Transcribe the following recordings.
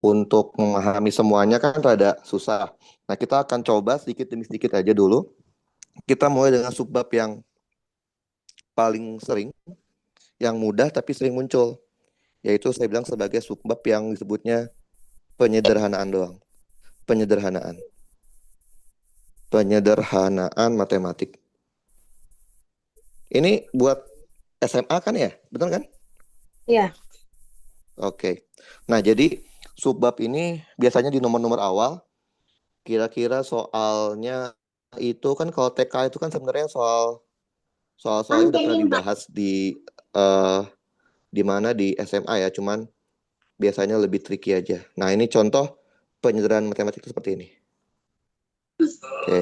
untuk memahami semuanya kan rada susah. Nah, kita akan coba sedikit demi sedikit aja dulu. Kita mulai dengan subbab yang paling sering, yang mudah tapi sering muncul. Yaitu saya bilang sebagai subbab yang disebutnya penyederhanaan doang. Penyederhanaan. Penyederhanaan matematik. Ini buat SMA kan ya? Betul kan? Iya. Oke. Nah, jadi subbab ini biasanya di nomor-nomor awal. Kira-kira soalnya itu kan kalau TK itu kan sebenarnya soalnya udah pernah dibahas eh di mana di SMA ya, cuman biasanya lebih tricky aja. Nah, ini contoh penyederhanaan matematik seperti ini. Oke.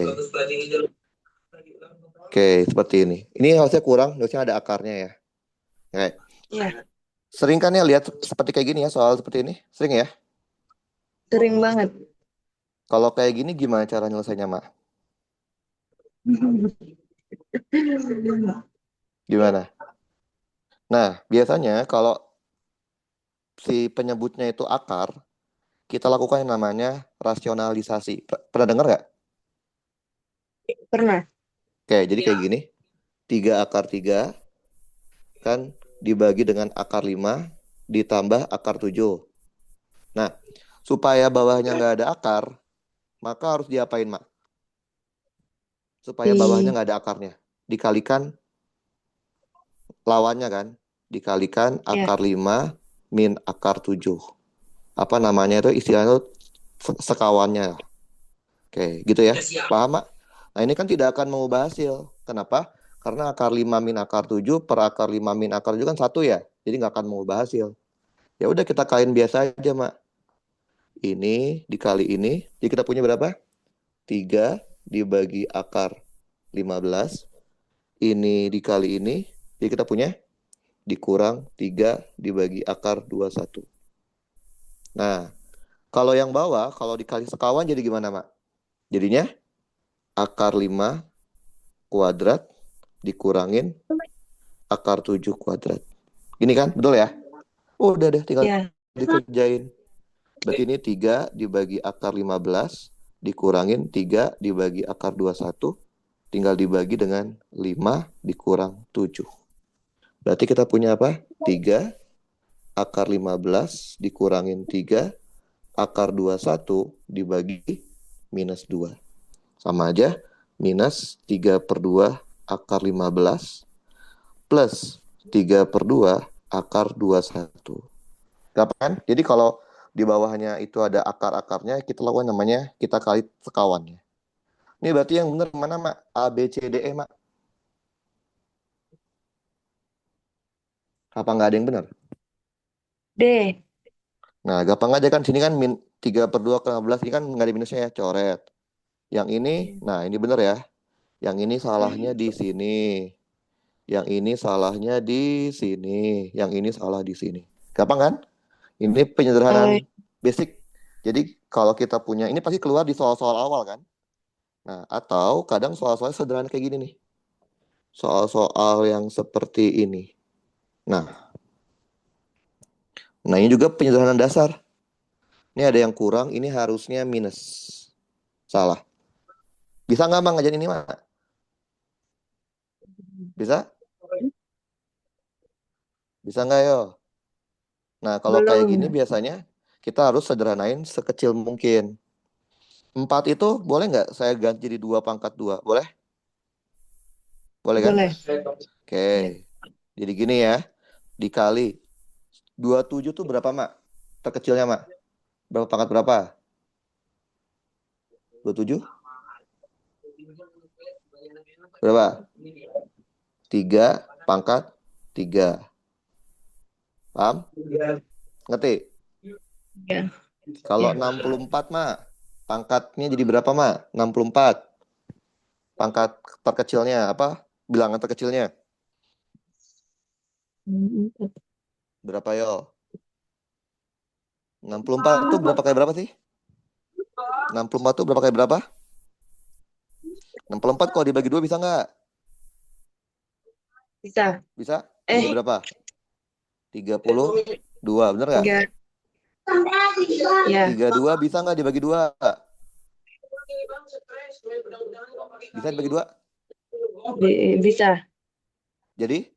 Oke, seperti ini. Ini harusnya kurang, harusnya ada akarnya ya. Oke. Iya. Sering kan ya lihat seperti kayak gini ya, soal seperti ini? Sering ya? Sering banget. Kalau kayak gini gimana cara nyelesainnya, Mak? Gimana? Nah, biasanya kalau si penyebutnya itu akar, kita lakukan yang namanya rasionalisasi. Pernah dengar nggak? Pernah. Oke, jadi kayak gini. 3 akar 3 kan dibagi dengan akar 5 ditambah akar 7. Nah, supaya bawahnya nggak ada akar, maka harus diapain, Mak? Supaya bawahnya Di nggak ada akarnya. Dikalikan lawannya kan. Dikalikan ya. akar 5 min akar 7. Apa namanya itu istilahnya itu sekawannya. Oke, gitu ya. Paham, Mak? Nah, ini kan tidak akan mengubah hasil. Kenapa? Karena akar 5 min akar 7 per akar 5 min akar 7 kan satu ya. Jadi nggak akan mengubah hasil. Ya udah kita kaliin biasa aja, Mak. Ini dikali ini. Jadi kita punya berapa? 3 dibagi akar 15. Ini dikali ini. Jadi kita punya dikurang 3 dibagi akar 21. Nah, kalau yang bawah, kalau dikali sekawan jadi gimana, Mak? Jadinya akar 5 kuadrat dikurangin akar 7 kuadrat. Gini kan? Betul ya? Oh, udah deh, tinggal Ya. dikerjain. Berarti ini 3 dibagi akar 15 dikurangin 3 dibagi akar 21. Tinggal dibagi dengan 5 dikurang 7. Berarti kita punya apa? 3 akar 15 dikurangin 3 akar 21 dibagi minus 2. Sama aja, minus 3 per 2 akar 15 plus 3 per 2 akar 21. Gampang kan? Jadi kalau di bawahnya itu ada akar-akarnya, kita lakukan namanya, kita kali sekawannya. Ini berarti yang benar mana, Mak? A, B, C, D, E, Mak? Apa nggak ada yang benar? D. Nah, gampang aja kan. Sini kan 3 per 2 ke 15, ini kan nggak ada minusnya ya, coret. Yang ini, nah ini benar ya. Yang ini salahnya di sini. Yang ini salahnya di sini. Yang ini salah di sini. Gampang kan? Ini Oh, penyederhanaan basic. Jadi kalau kita punya, ini pasti keluar di soal-soal awal kan? Nah, atau kadang soal-soal sederhana kayak gini nih. Soal-soal yang seperti ini. Nah, ini juga penyederhanaan dasar. Ini ada yang kurang, ini harusnya minus. Salah. Bisa nggak Bang ngajarin ini, Mak? Bisa? Bisa nggak yo? Nah, kalau kayak gini belum. biasanya kita harus sederhanain sekecil mungkin. 4 itu boleh nggak saya ganti jadi 2 pangkat 2? Boleh? Boleh kan? Boleh. Oke. Jadi gini ya. Dikali 27 tuh berapa, Mak? Terkecilnya, Mak? Berapa pangkat berapa? 27? Berapa? 3 pangkat 3. Paham? Ngerti? Ya. Kalau Ya. 64, Mak, pangkatnya jadi berapa, Mak? 64. Pangkat terkecilnya apa? Bilangan terkecilnya. Berapa yo? 64 tuh berapa kali berapa sih? 64 tuh berapa kali berapa? 64 kalau dibagi 2 bisa nggak? Bisa. Bisa? Jadi Eh, berapa? 32, bener nggak? tiga. Ya, 32 bisa nggak dibagi 2? Bisa dibagi 2? Bisa. Jadi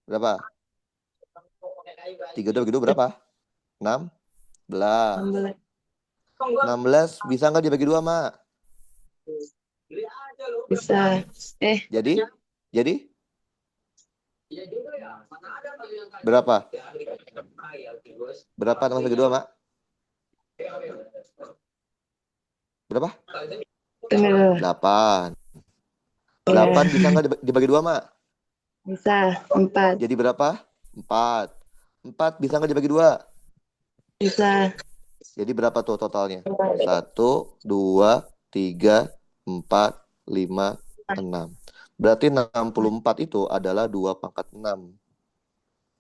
berapa? 32 bagi 2 berapa? 16. 16. 16 bisa nggak dibagi 2, Mak? Bisa. Jadi berapa? Berapa 16 bagi 2, Mak? Berapa? Tunggu. 8. Ya, 8 bisa nggak dibagi 2, Mak? bisa. 4. Jadi berapa? 4. 4 bisa nggak dibagi 2? Bisa. Jadi berapa tuh totalnya? 1, 2, 3, 4, 5, 6. Berarti 64 itu adalah 2 pangkat 6.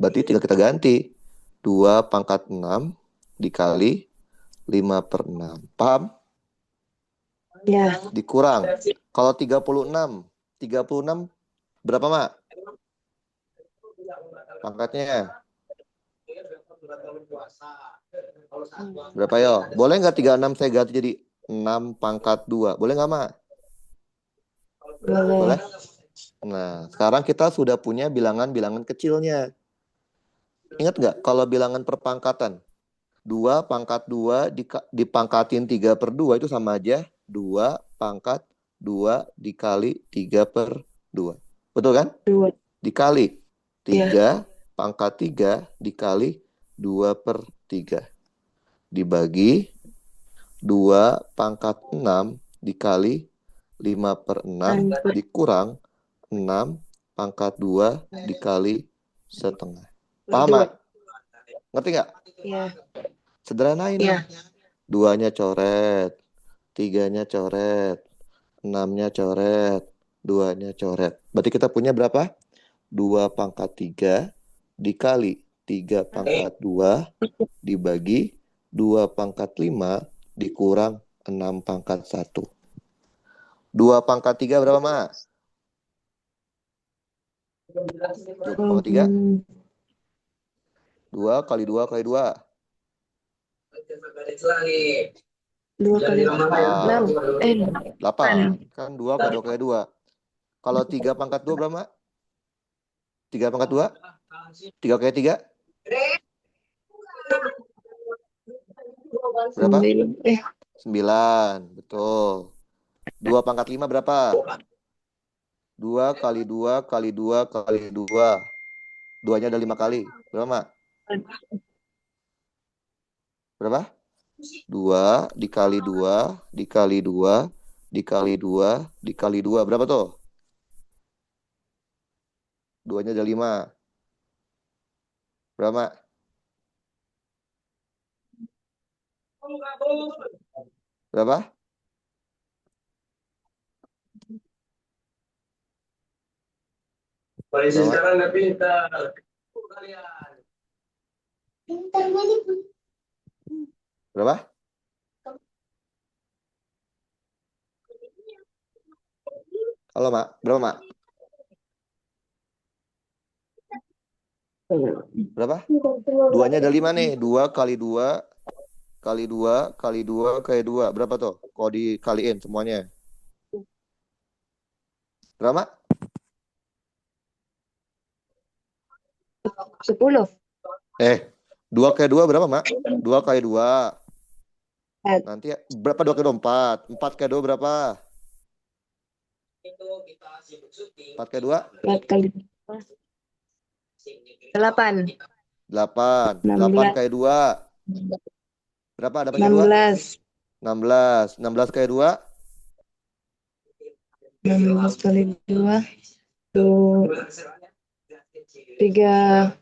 Berarti tinggal kita ganti. 2 pangkat 6 dikali 5/6. Paham? Ya, Dikurang. Kalau 36 berapa, Mak? Pangkatnya berapa yo? Boleh nggak 36 saya ganti jadi 6 pangkat 2? Boleh nggak, Mak? boleh. Boleh? Nah, sekarang kita sudah punya bilangan-bilangan kecilnya. Ingat nggak kalau bilangan perpangkatan? 2 pangkat 2 dipangkatin 3/2 itu sama aja 2 pangkat 2 dikali 3/2. Betul kan? 2. Dikali Ya, 3 pangkat 3 dikali 2/3. Dibagi 2 pangkat 6 dikali 5/6 dikurang 6 pangkat 2 dikali setengah. Paham, Mak? Ngerti nggak? ya, Sederhana ini. ya. 2-nya coret, 3-nya coret, 6-nya coret, 2-nya coret. Berarti kita punya berapa? 2 pangkat 3 dikali 3 pangkat 2 dibagi 2 pangkat 5 dikurang 6 pangkat 1. 2 pangkat 3 berapa, Mak? 2 pangkat 3? 2 kali 2 kali 2. 2 kali 6. 8. Kan 2 kali 2 kali 2. Kalau 3 pangkat 2 berapa, Mak? 3 pangkat 2? 3 kali 3? Berapa? 9. Betul. 2 pangkat 5 berapa? 2 kali 2 kali 2 kali 2. 2-nya ada 5 kali. Berapa, Mak? Berapa? 2 dikali 2 dikali 2 dikali 2 dikali 2. Berapa tuh? 2-nya ada 5. Berapa, Mak? Berapa? Polisi Berapa, Mak? sekarang nggak pintar. Berapa? Halo, Mak. Berapa, Mak? Berapa? 2-nya ada 5 nih. 2 kali 2 kali 2 kali 2 kali 2. Berapa tuh? Kalau dikaliin semuanya. Berapa, Mak? 10. 2 kali 2 berapa, Mak? 2 kali 2. Nanti berapa 2 kali 2? 4. 4 kali 2 berapa? 4 kali 2? 4 kali 8. 8. 8 16. kali 2. Berapa? 8 kali 2? 16. 16. 16 kali 2? 16 kali 2. 3.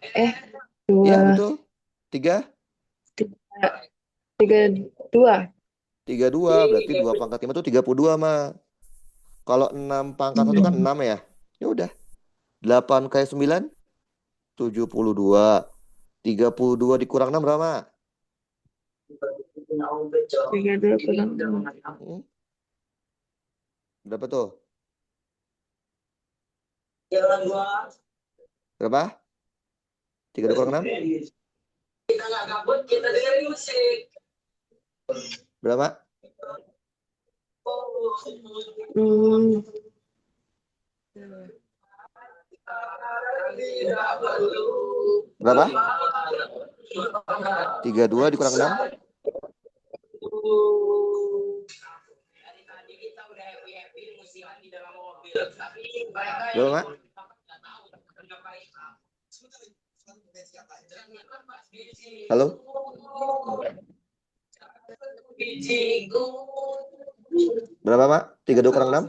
2. Iya, betul. 3? 32. 32. Berarti 2 pangkat 5 itu 32, Mak. Kalau 6 pangkat 1 kan 6 ya. Ya udah. 8 kali 9? 72. 32 dikurang 6 berapa, Mak? 32 kurang 6. Hmm? Berapa tuh? Berapa? 32 kurang 6? Berapa? Hmm. Berapa? 32 dikurang 6? Berapa, Mak? Halo? Berapa, Mak? 32 kurang 6?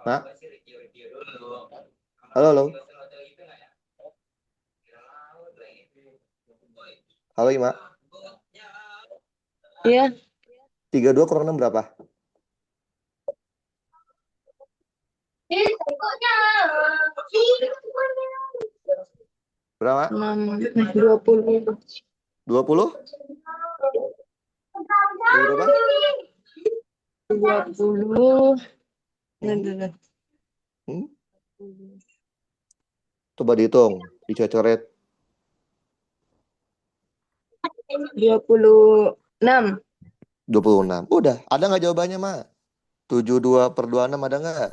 Mak? Halo, halo. Halo, Ima. Iya. 32 kurang 6 berapa? Berapa? 20. 20? Berapa? 20. Hmm? Coba dihitung, dicoret-coret. 26. 26. Udah, ada nggak jawabannya, Mak? 72/26 ada nggak?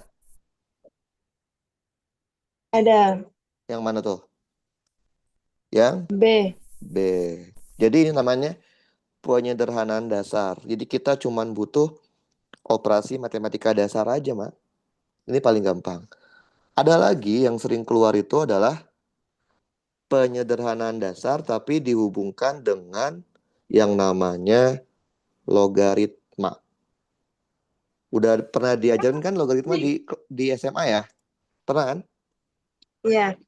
Ada. Yang mana tuh? Yang B. B. Jadi ini namanya penyederhanaan dasar. Jadi kita cuman butuh operasi matematika dasar aja, Mak. Ini paling gampang. Ada lagi yang sering keluar itu adalah penyederhanaan dasar tapi dihubungkan dengan yang namanya logaritma. Udah pernah diajarin kan logaritma di SMA ya? Pernah kan? Iya.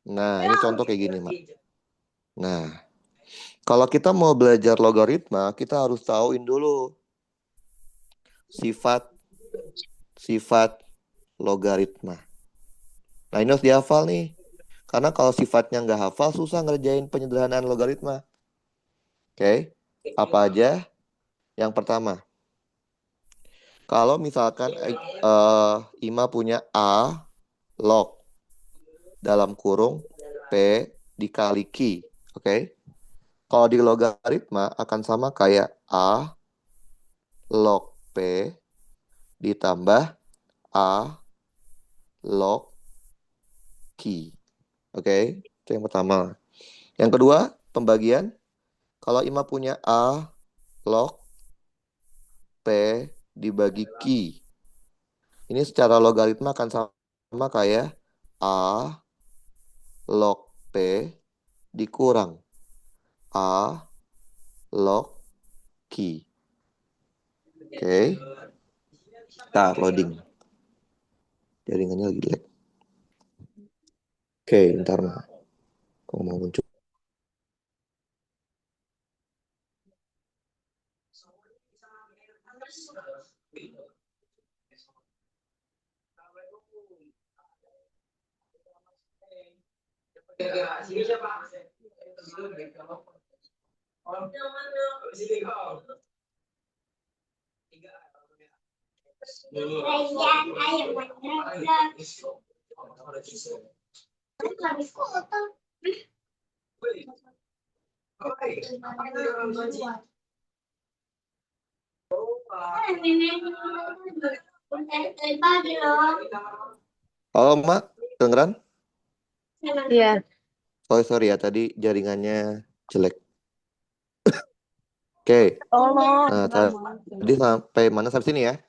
Nah, ini contoh kayak gini, Mak. Nah, kalau kita mau belajar logaritma, kita harus tahuin dulu sifat logaritma. Nah, ini harus dihafal nih. Karena kalau sifatnya nggak hafal, susah ngerjain penyederhanaan logaritma. Oke, apa aja? Yang pertama, kalau misalkan Ima punya A log dalam kurung P dikali Q. Oke, kalau di logaritma akan sama kayak A log P ditambah A log Q. Oke, itu yang pertama. Yang kedua, pembagian. Kalau Ima punya A log P dibagi Q. Ini secara logaritma akan sama kayak A log P dikurang A log Q. Oke. Ntar loading. Jaringannya lagi delay. Oke, ntar nah. Kok mau muncul. Halo, Mak. Dengeran? Iya. Sorry ya, tadi jaringannya jelek. Oke. Nah, tadi sampai mana sampai sini ya?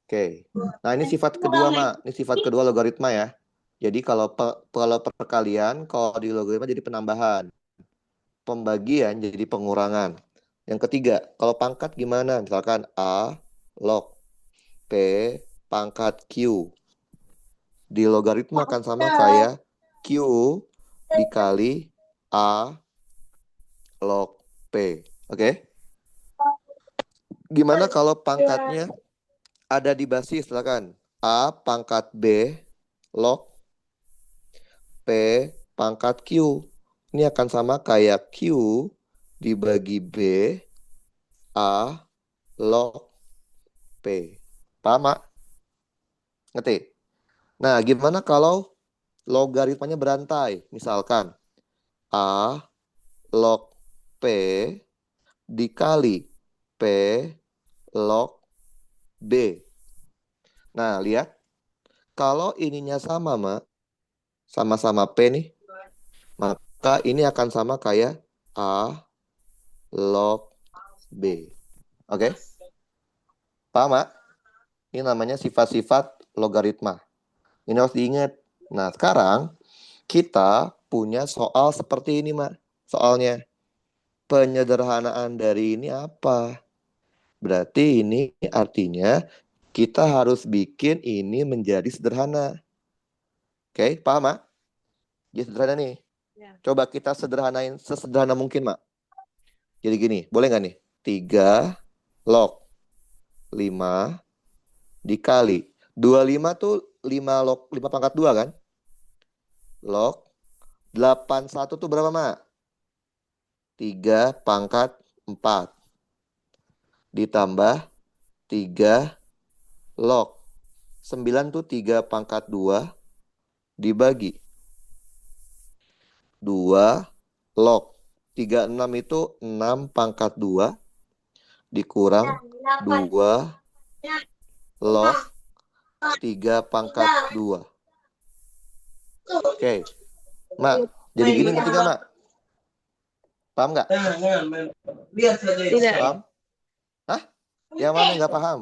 Oke. Nah, ini sifat kedua, Mak. Ini sifat kedua logaritma ya. Jadi kalau perkalian, kalau di logaritma jadi penambahan. Pembagian jadi pengurangan. Yang ketiga, kalau pangkat gimana? Misalkan A log P pangkat Q. Di logaritma akan sama kayak Q dikali A log P. Oke? Gimana kalau pangkatnya ada di basis? Misalkan A pangkat B log P pangkat Q. Ini akan sama kayak Q dibagi B A log P. Paham, Mak? Ngerti? Nah, gimana kalau logaritmanya berantai. Misalkan A log P dikali P log B. Nah, lihat. Kalau ininya sama, sama-sama P nih, maka ini akan sama kayak A log B. Oke? Paham, Mak? Ini namanya sifat-sifat logaritma. Ini harus diingat. Nah, sekarang kita punya soal seperti ini, Mak. Soalnya, penyederhanaan dari ini apa? Berarti ini artinya kita harus bikin ini menjadi sederhana. Oke, paham, Mak? Jadi sederhana nih. Ya. Coba kita sederhanain sesederhana mungkin, Mak. Jadi gini, boleh nggak nih? 3 log 5 dikali 25 tuh 5 log 5 pangkat 2 kan? Log 81 tuh berapa, Mak? 3 pangkat 4 ditambah 3 log 9 tuh 3 pangkat 2 dibagi 2 log 36 itu 6 pangkat 2 dikurang 2 log 3 pangkat 2. Oke. Mak, jadi gini ngerti nggak, Mak? Paham nggak? Tidak. Paham? Hah? Yang mana nggak paham?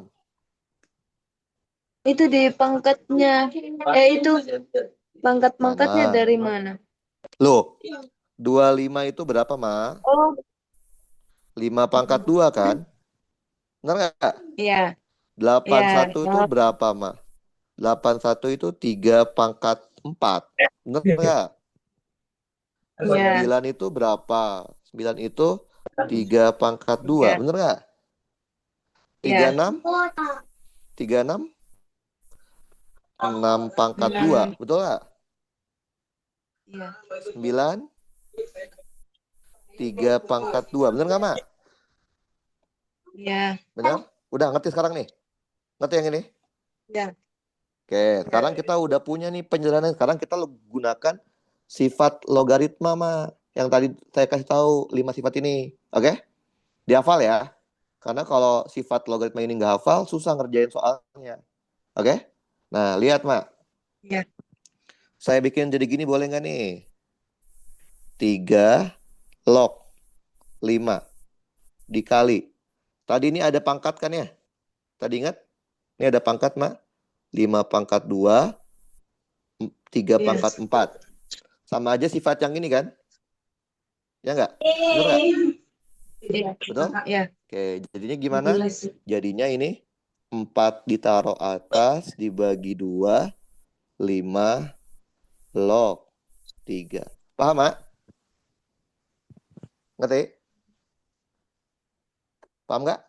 Itu di pangkatnya. Itu pangkat-pangkatnya Mana? dari mana? Loh, 25 itu berapa, Mak? Oh, 5 pangkat 2 kan? Benar nggak? iya. 81 itu Ya. berapa, Mak? 81 itu 3 pangkat 4. Benar nggak? Iya. 9 itu berapa? 9 itu 3 pangkat 2. Iya. Benar nggak? Iya. 36? 36? 6 pangkat 2. Betul nggak? Iya. 9? 3 pangkat 2. Benar nggak, Mak? Iya. Benar? Udah ngerti sekarang nih? Ngerti yang ini? Iya. Oke, sekarang kita udah punya nih penjelasan. Sekarang kita gunakan sifat logaritma, Mak. Yang tadi saya kasih tahu 5 sifat ini. Oke? Dihafal ya. Karena kalau sifat logaritma ini nggak hafal, susah ngerjain soalnya. Oke? Nah, lihat, Mak. Iya. Saya bikin jadi gini boleh nggak nih? 3 log 5 dikali. Tadi ini ada pangkat kan ya? Tadi ingat? Ini ada pangkat, Mak. 5 pangkat 2, 3 Iya. pangkat 4. Sama aja sifat yang ini kan? Ya nggak? Bener nggak? Iya. Betul? Iya. Oke, jadinya gimana? Jadinya ini 4 ditaruh atas dibagi 2, 5 log 3. Paham, Mak? Ngerti? Paham nggak?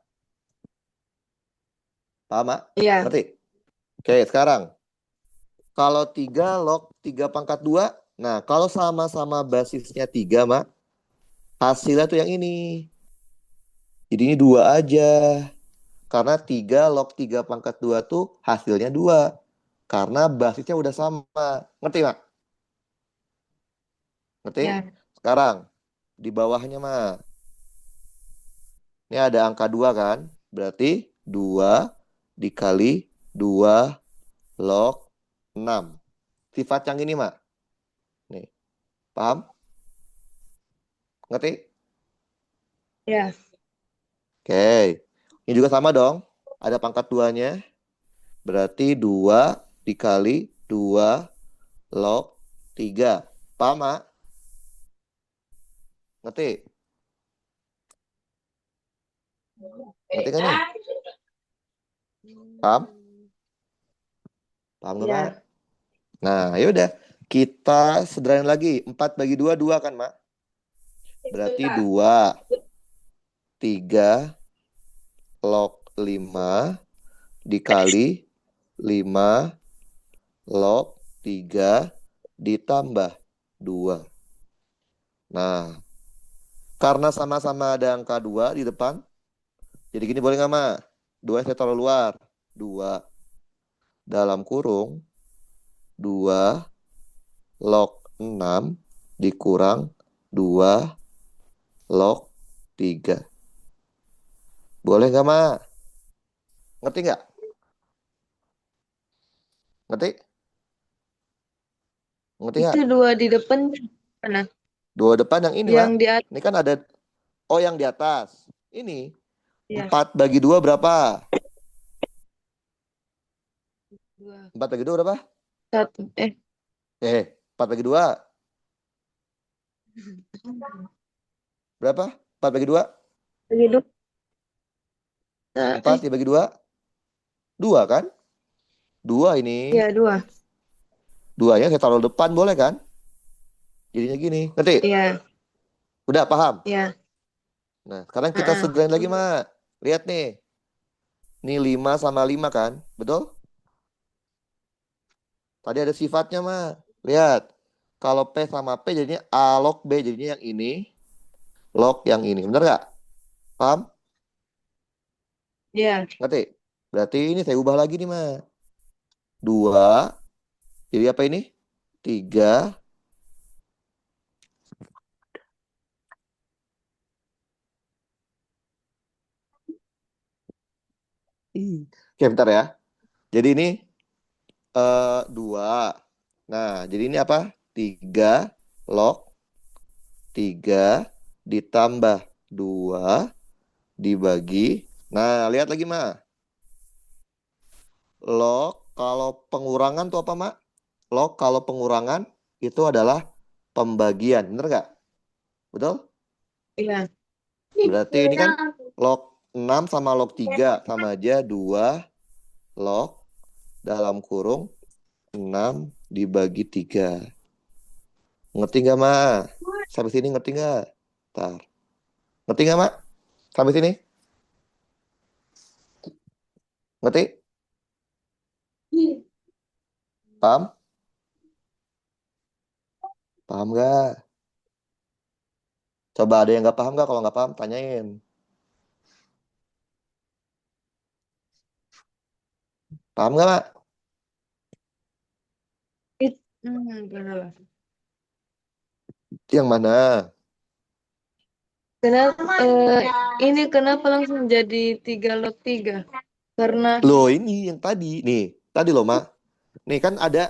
Paham, Mak? Iya. Ngerti? Oke, sekarang. Kalau 3 log 3 pangkat 2, nah kalau sama-sama basisnya 3, Mak, hasilnya tuh yang ini. Jadi ini 2 aja. Karena 3 log 3 pangkat 2 tuh hasilnya 2. Karena basisnya udah sama. Ngerti, Mak? Ngerti? Iya. Sekarang, di bawahnya, Mak. Ini ada angka 2 kan? Berarti 2 dikali 2 log 6. Sifat yang ini, Mak. Nih. Paham? Ngerti? Iya. Oke. Ini juga sama dong. Ada pangkat 2-nya. Berarti 2 dikali 2 log 3. Paham, Mak? Ngerti? Ngerti kan nih? Paham? Paham nggak, Iya. Mak? Nah, yaudah. Kita sederhanain lagi. 4 bagi 2, 2 kan, Mak? Berarti 2, 3 log 5 dikali 5 log 3 ditambah 2. Nah, karena sama-sama ada angka 2 di depan, jadi gini boleh nggak, Mak? 2 saya taruh luar. 2 dalam kurung 2 log 6 dikurang 2 log 3. Boleh nggak, Ma? Ngerti nggak? Ngerti? Ngerti nggak? Itu dua di depan mana? Dua depan yang ini, Yang Ma. di atas. Ini kan ada, oh yang di atas. Ini, Ya, 4 bagi 2 berapa? dua. 4 bagi 2 berapa? Satu. 4 bagi 2 berapa? 4 bagi 2? Hidup. 4 dibagi 2? 2 kan? 2 ini. Ya, dua. 2-nya saya taruh depan boleh kan? Jadinya gini. Ngerti? Ya, Udah paham? ya. Nah, sekarang kita Heeh. sederhain lagi, Ma. Lihat nih. Ini 5 sama 5 kan? Betul? Tadi ada sifatnya, Ma. Lihat. Kalau P sama P jadinya A log B. Jadinya yang ini. Log yang ini. Bener nggak? Paham? Ya, Ngerti? Berarti ini saya ubah lagi nih, Ma. 2. Jadi apa ini? 3. Oke, bentar ya. Jadi ini 2. Nah, jadi ini apa? 3 log 3 ditambah 2 dibagi. Nah, lihat lagi, Ma. Log kalau pengurangan tuh apa, Ma? Log kalau pengurangan itu adalah pembagian. Bener nggak? Betul? iya. Berarti ini kan log 6 sama log 3 sama aja 2 log dalam kurung 6 dibagi 3. Ngerti nggak, Ma? Sampai sini ngerti nggak? Ntar. Ngerti nggak, Ma? Sampai sini? Ngerti? Paham? Paham nggak? Coba ada yang nggak paham nggak? Kalau nggak paham, tanyain. Paham nggak, Ma? Benar. Yang mana? Kenapa ini kenapa langsung jadi 3 log 3? Karena Loh, ini yang tadi. Nih, tadi loh, Ma. Nih kan ada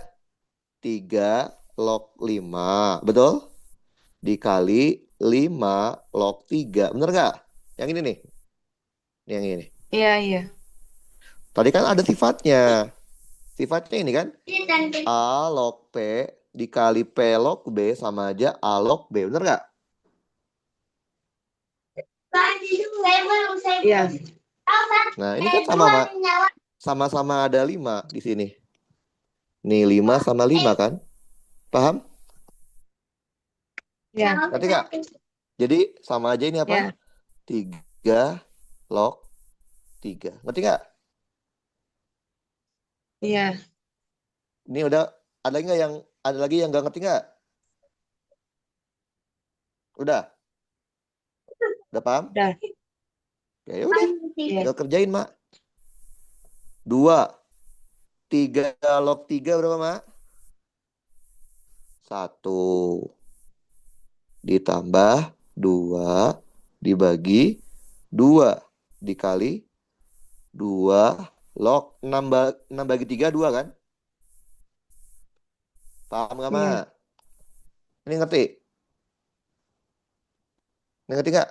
3 log 5. Betul? Dikali 5 log 3. Bener nggak? Yang ini nih. Yang ini. iya, iya. Tadi kan ada sifatnya. Sifatnya ini kan. A log P dikali P log B sama aja A log B. Bener nggak? Iya. Nah, ini kan sama, Ma. Sama-sama ada 5 di sini. Nih, 5 sama 5 kan? Paham? Iya. Ngerti nggak? Jadi, sama aja ini apa? Iya. 3 log 3. Ngerti nggak? Iya. Ini udah ada lagi yang nggak ngerti nggak? Udah? Udah paham? Udah. Ya udah, Iya. tinggal kerjain, Mak. 2. 3 log 3 berapa, Mak? 1 ditambah 2 dibagi 2 dikali 2 log 6 bagi 3 2 kan? Paham nggak, Iya. Mak? Ini ngerti? Ini ngerti nggak?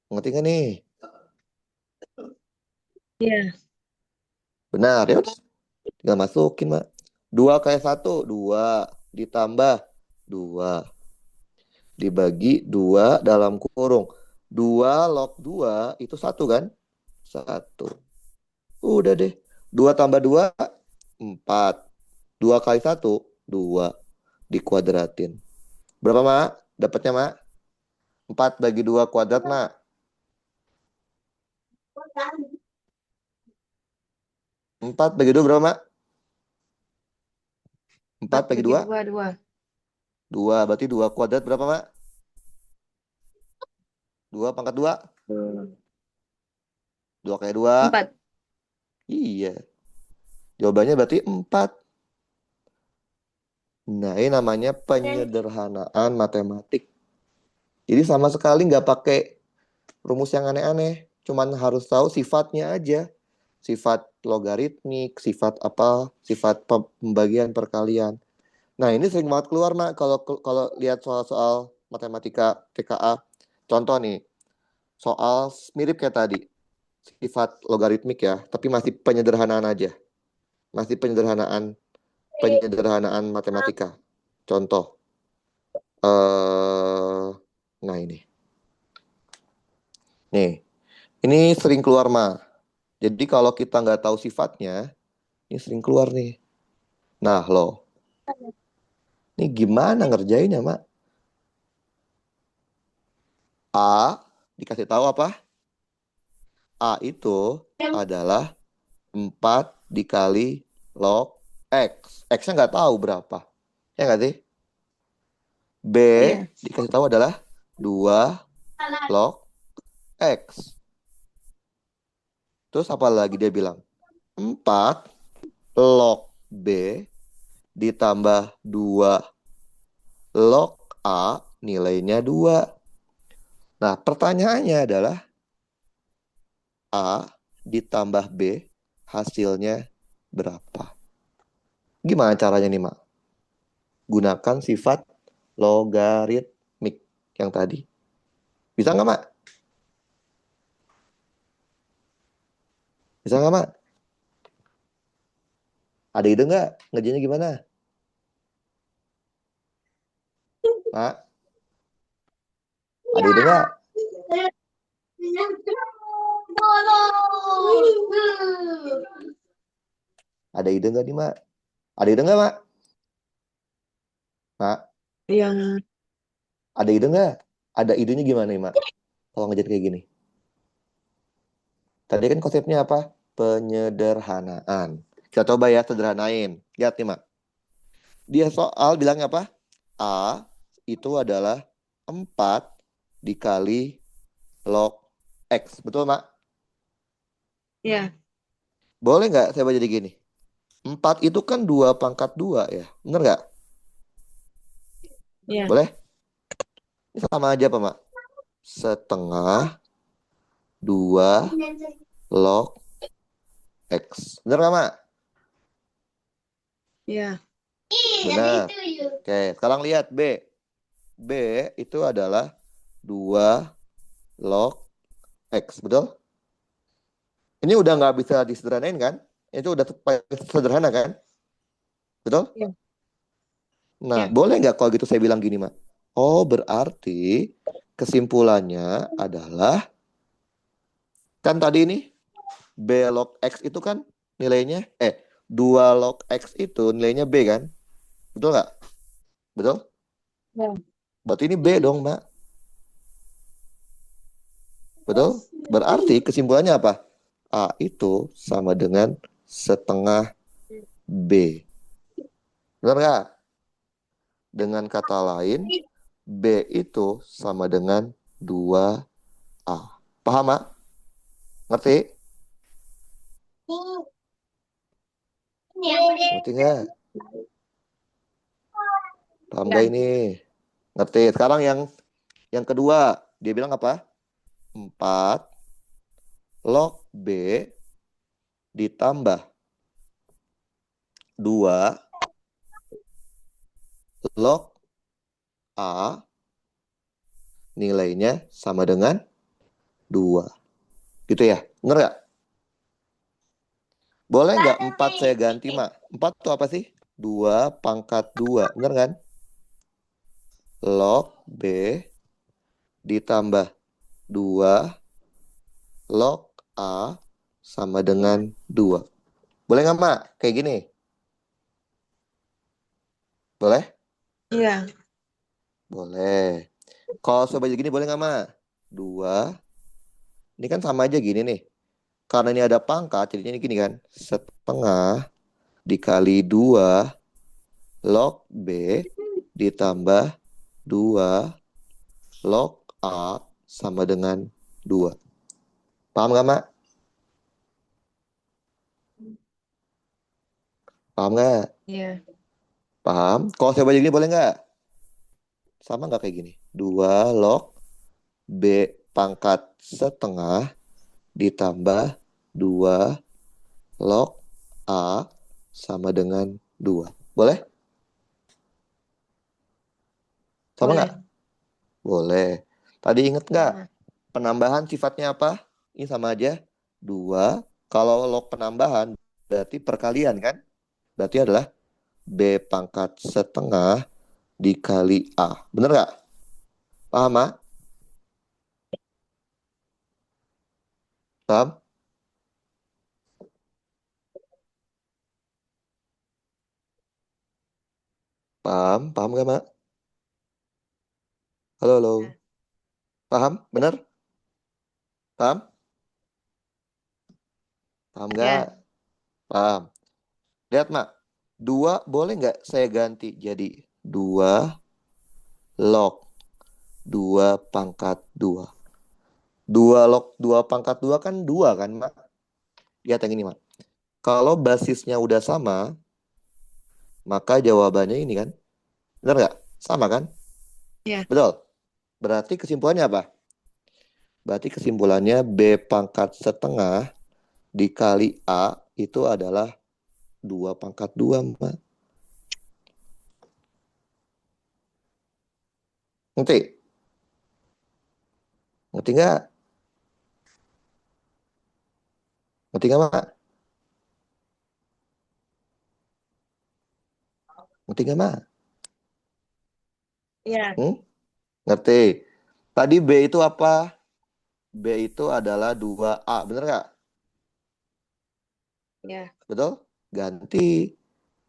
Ngerti nggak nih? Iya. Benar, ya udah. Tinggal masukin, Mak. 2 kali 1, 2 ditambah 2 dibagi 2 dalam kurung. 2 log 2 itu 1 kan? 1. Udah deh. 2 tambah 2, 4. 2 kali 1, 2. Dikuadratin. Berapa, Mak? Dapatnya, Mak? 4 bagi 2 kuadrat, Mak. 4 bagi 2 berapa, Mak? 4 4 bagi bagi 2? 2, 2. 2. Berarti 2 kuadrat berapa, Mak? 2 pangkat 2? 2 kali 2? 4. Iya. Jawabannya berarti 4. Nah, ini namanya penyederhanaan matematik. Jadi sama sekali nggak pakai rumus yang aneh-aneh. Cuman harus tahu sifatnya aja. Sifat logaritmik, sifat apa, sifat pembagian perkalian. Nah, ini sering banget keluar, Mak, kalau lihat soal-soal matematika TKA. Contoh nih, soal mirip kayak tadi. Sifat logaritmik ya, tapi masih penyederhanaan aja. Masih penyederhanaan matematika. Contoh. Nah ini. Nih, ini sering keluar, Ma. Jadi kalau kita nggak tahu sifatnya, ini sering keluar nih. Nah, loh. Ini gimana ngerjainnya, Mak? A dikasih tahu apa? A itu adalah 4 dikali log X. X-nya nggak tahu berapa. Ya nggak sih? B Iya. dikasih tahu adalah 2 log X. Terus apa lagi dia bilang? 4 log B ditambah 2 log A nilainya 2. Nah, pertanyaannya adalah A ditambah B hasilnya berapa? Gimana caranya nih, Mak? Gunakan sifat logaritmik yang tadi. Bisa nggak, Mak? Bisa nggak, Mak? Ada ide nggak? Ngerjainnya gimana? Mak, ada ide nggak? Ada ide nggak nih, Mak? Ada ide nggak, Mak? Mak, Yang ada ide nggak? Ada idenya gimana nih, Mak? Kalau ngerjain kayak gini. Tadi kan konsepnya apa? Penyederhanaan. Kita coba ya sederhanain. Lihat nih, Mak. Dia soal bilangnya apa? A itu adalah 4 dikali log X. Betul, Mak? ya, Boleh nggak saya baca jadi gini? 4 itu kan 2 pangkat 2 ya. Bener nggak? ya, Boleh? Ini sama aja, Pak, Mak. Setengah 2 log X. Bener nggak, Mak? ya, Benar. Oke, sekarang lihat B. B itu adalah 2 log X. Betul? Ini udah nggak bisa disederhanain kan? Itu udah sederhana kan? Betul? ya, Nah, ya, boleh nggak kalau gitu saya bilang gini, Mak? Oh, berarti kesimpulannya adalah, kan tadi ini B log X itu kan nilainya, 2 log X itu nilainya B kan? Betul nggak? Betul? ya. Berarti ini B dong, Mak. Betul? Berarti kesimpulannya apa? A itu sama dengan setengah B. Benar nggak? Dengan kata lain, B itu sama dengan 2A. Paham, Mak? Ngerti? Ngerti nggak? Paham nggak ini? Ngerti? Sekarang yang kedua, dia bilang apa? 4 log B ditambah 2 log A nilainya sama dengan 2. Gitu ya? Bener nggak? Boleh nggak 4 saya ganti, Mak? 4 itu apa sih? 2 pangkat 2. Bener kan? Log B ditambah 2 log A sama dengan 2. Boleh nggak, Mak? Kayak gini? Boleh? Iya. Boleh. Kalau coba gini boleh nggak, Mak? 2. Ini kan sama aja gini nih. Karena ini ada pangkat, jadinya ini gini kan. Setengah dikali 2 log B ditambah 2 log A sama dengan 2. Paham nggak, Mak? Paham nggak? Iya. Paham? Kalau saya baca gini boleh nggak? Sama nggak kayak gini? 2 log B pangkat setengah ditambah 2 log A sama dengan 2. Boleh? Sama nggak? Boleh. Boleh. Tadi inget nggak? Sama. Penambahan sifatnya apa? Ini sama aja. 2. Kalau log penambahan berarti perkalian kan? Berarti adalah B pangkat setengah dikali A. Bener nggak? Paham, Ma? Paham? Paham? Paham nggak, Ma? Halo, halo. Ya. Paham? Bener? Paham? Paham nggak? Ya. Paham. Lihat, Ma. 2 boleh nggak saya ganti jadi 2 log 2 pangkat 2. 2 log 2 pangkat 2 kan 2 kan, Ma? Lihat yang ini, Ma. Kalau basisnya udah sama, maka jawabannya ini kan. Bener nggak? Sama kan? Ya. Betul. Berarti kesimpulannya apa? Berarti kesimpulannya B pangkat setengah dikali A itu adalah 2 pangkat 2, Mbak. Ngerti? Ngerti nggak? Ngerti nggak, Mbak? Ngerti nggak, Mbak? Ya. Hmm? Ngerti. Tadi B itu apa? B itu adalah 2A. Bener nggak? Ya. Betul? Ganti.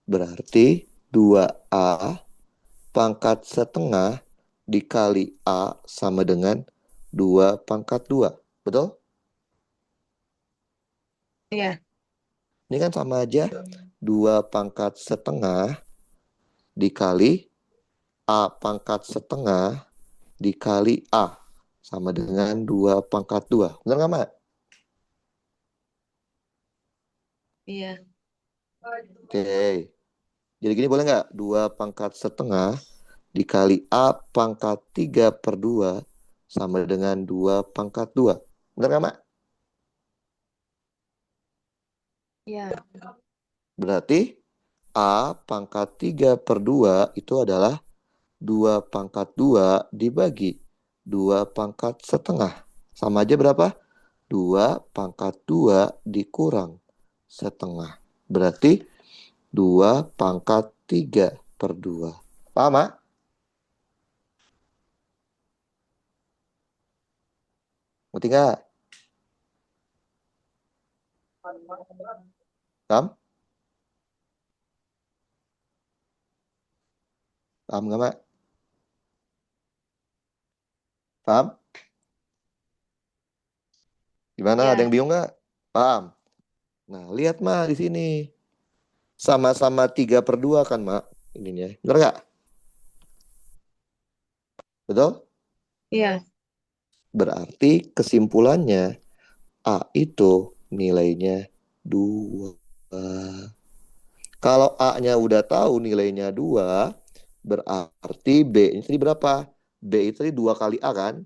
Berarti 2A pangkat setengah dikali A sama dengan 2 pangkat 2. Betul? Ya. Ini kan sama aja. 2 pangkat setengah dikali A pangkat setengah dikali A. Sama dengan 2 pangkat 2. Benar nggak, Mak? Iya. Oke. Jadi gini boleh nggak? 2 pangkat setengah dikali A pangkat 3/2 sama dengan 2 pangkat 2. Benar nggak, Mak? Iya. Berarti A pangkat 3/2 itu adalah 2 pangkat 2 dibagi 2 pangkat setengah. Sama aja berapa? 2 pangkat 2 dikurang setengah. Berarti 2 pangkat 3/2. Paham, Mak? Ngerti nggak? Paham? Paham nggak, Mak? Paham? Gimana? Ada yang Ya. bingung nggak? Paham? Nah, lihat, Mak, di sini. Sama-sama 3/2 kan, Mak? Ininya. Bener nggak? Betul? Iya. Berarti kesimpulannya A itu nilainya 2. Kalau A-nya udah tahu nilainya 2, berarti B ini tadi berapa? B itu tadi 2 kali A kan?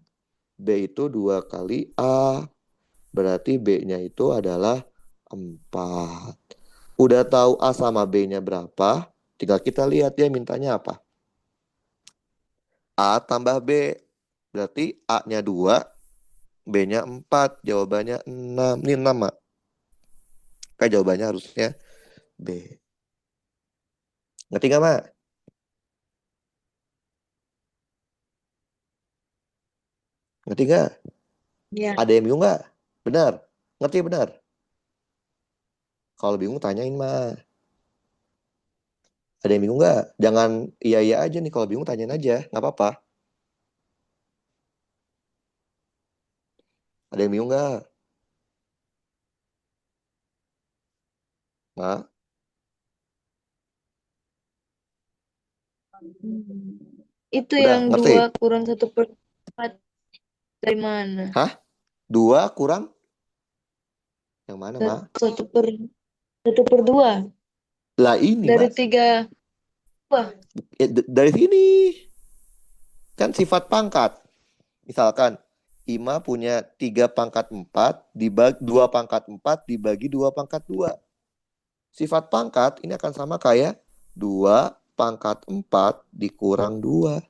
B itu 2 kali A. Berarti B-nya itu adalah 4. Udah tahu A sama B-nya berapa? Tinggal kita lihat dia mintanya apa. A tambah B. Berarti A-nya 2, B-nya 4. Jawabannya 6. Ini 6, Mak. Kayak jawabannya harusnya B. Ngerti nggak, Mak? Ngerti nggak? Iya. Ada yang bingung nggak? Benar. Ngerti benar? Kalau bingung tanyain, Mak. Ada yang bingung nggak? Jangan iya-iya aja nih. Kalau bingung tanyain aja. Nggak apa-apa. Ada yang bingung nggak? Mak? Hmm. Itu Udah, yang ngerti? 2 kurang 1/4 dari mana? Hah? 2 kurang? Yang mana, Mak? 1/2. Lah ini, Dari Mak. 3. Wah, Dari sini. Kan sifat pangkat. Misalkan, Ima punya 3 pangkat 4, dibagi 2 pangkat 4, dibagi 2 pangkat 2. Sifat pangkat ini akan sama kayak 2 pangkat 4 dikurang 2.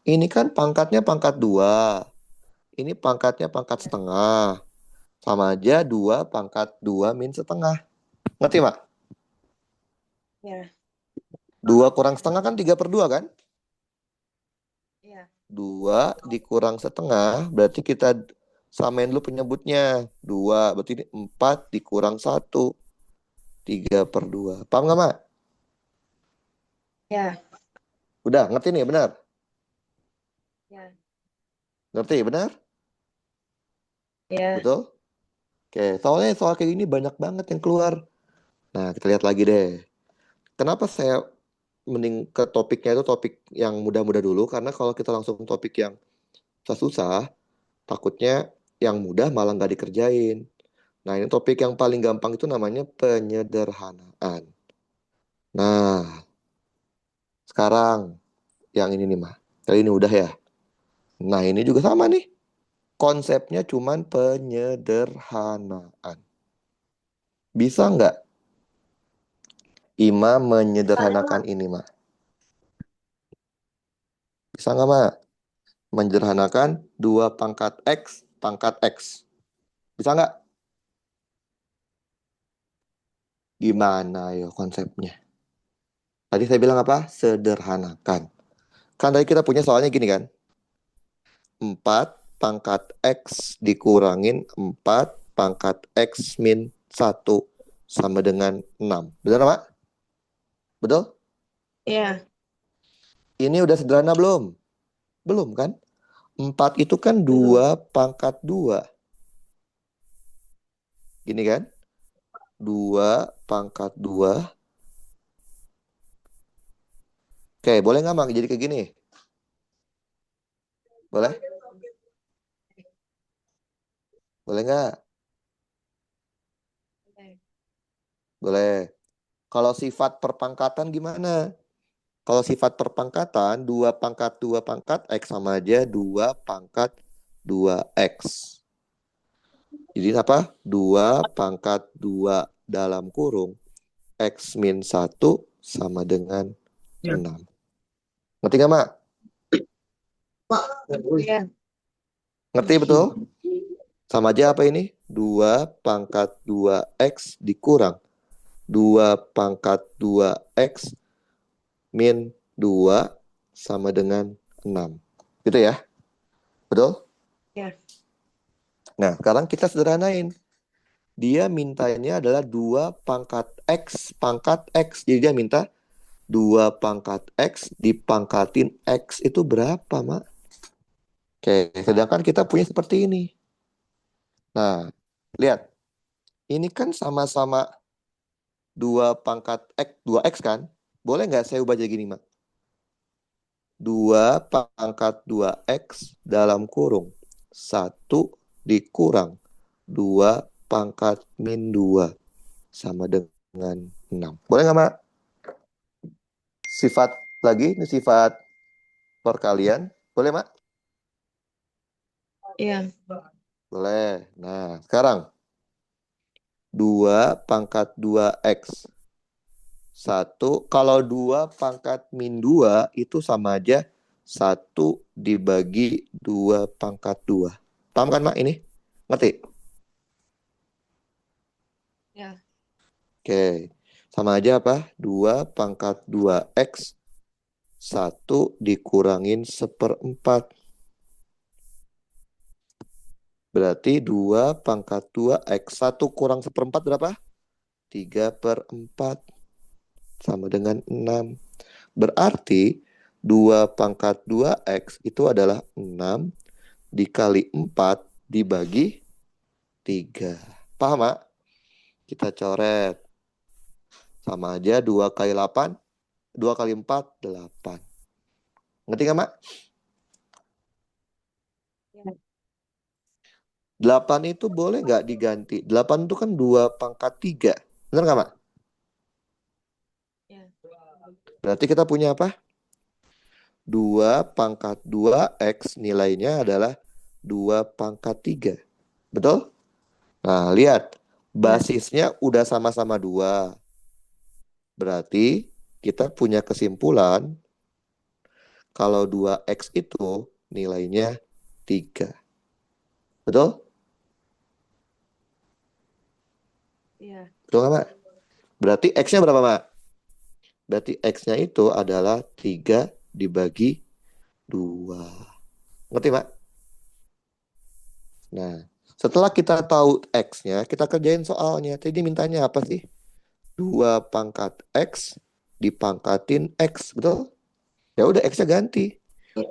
Ini kan pangkatnya pangkat 2. Ini pangkatnya pangkat setengah. Sama aja 2 pangkat 2 min setengah. Ngerti, Mak? ya, 2 kurang setengah kan 3/2 kan? ya, 2 dikurang setengah, berarti kita samain dulu penyebutnya. 2, berarti ini 4 dikurang 1. 3/2. Paham nggak, Mak? ya, Udah, ngerti nih, benar? ya, Ngerti, benar? ya. Betul? Oke, soalnya soal kayak gini banyak banget yang keluar. Nah, kita lihat lagi deh. Kenapa saya mending ke topiknya itu topik yang mudah-mudah dulu, karena kalau kita langsung topik yang susah-susah, takutnya yang mudah malah nggak dikerjain. Nah, ini topik yang paling gampang itu namanya penyederhanaan. Nah, sekarang yang ini nih, Mah. Kali ini udah ya. Nah, ini juga sama nih. Konsepnya cuman penyederhanaan. Bisa nggak Ima menyederhanakan ini, Mah? Bisa nggak, Mah? Menyederhanakan 2 pangkat X. Bisa nggak? Gimana yo konsepnya? Tadi saya bilang apa? Sederhanakan. Kan tadi kita punya soalnya gini kan. 4 pangkat X dikurangin 4 pangkat X min 1 sama dengan 6. Benar, Pak? Betul? Ya, Ini udah sederhana belum? Belum kan? 4 itu kan 2 pangkat 2. Gini kan? 2 pangkat 2. Oke, boleh nggak, Mang? Jadi kayak gini? Boleh? Boleh nggak? Boleh. Kalau sifat perpangkatan gimana? Kalau sifat perpangkatan, 2 pangkat 2 pangkat X sama aja 2 pangkat 2X. Jadi apa? 2 pangkat 2 dalam kurung X min 1 sama dengan 6. Ngerti nggak, Mak? ya, Ngerti betul? Sama aja apa ini? 2 pangkat 2X dikurang 2 pangkat 2X min 2 sama dengan 6. Gitu ya? Betul? ya, Nah, sekarang kita sederhanain. Dia mintanya adalah 2 pangkat X. Jadi dia minta 2 pangkat X dipangkatin X itu berapa, Mak? Oke, sedangkan kita punya seperti ini. Nah, lihat. Ini kan sama-sama 2 pangkat X kan? Boleh nggak saya ubah jadi gini, Mak? 2 pangkat 2X dalam kurung 1 dikurang 2 pangkat min 2 sama dengan 6. Boleh nggak, Mak? Sifat lagi, ini sifat perkalian. Boleh, Mak? ya, Boleh. Nah, sekarang 2 pangkat 2X. 1, kalau 2 pangkat min 2 itu sama aja 1 dibagi 2 pangkat 2. Paham kan, Mak, ini? Ngerti? ya, Oke. Sama aja apa? 2 pangkat 2X 1 dikurangin 1/4. Berarti 2 pangkat 2X 1 kurang 1/4 berapa? 3/4 sama dengan 6. Berarti 2 pangkat 2X itu adalah 6 dikali 4 dibagi 3. Paham, Mak? Kita coret. Sama aja 2 kali 8. 2 kali 4, 8. Ngerti nggak, Mak? ya, 8 itu boleh nggak diganti? 8 itu kan 2 pangkat 3. Benar nggak, Mak? Berarti kita punya apa? 2 pangkat 2X nilainya adalah 2 pangkat 3. Betul? Nah, lihat. Ya. Basisnya udah sama-sama 2. Berarti kita punya kesimpulan kalau 2X itu nilainya 3. Betul? Iya. Betul nggak, Mak? Berarti X-nya berapa, Mak? Berarti X-nya itu adalah 3 dibagi 2. Ngerti, Mak? Nah, setelah kita tahu X-nya, kita kerjain soalnya. Tadi mintanya apa sih? 2 pangkat X dipangkatin X, betul? Ya udah X-nya ganti.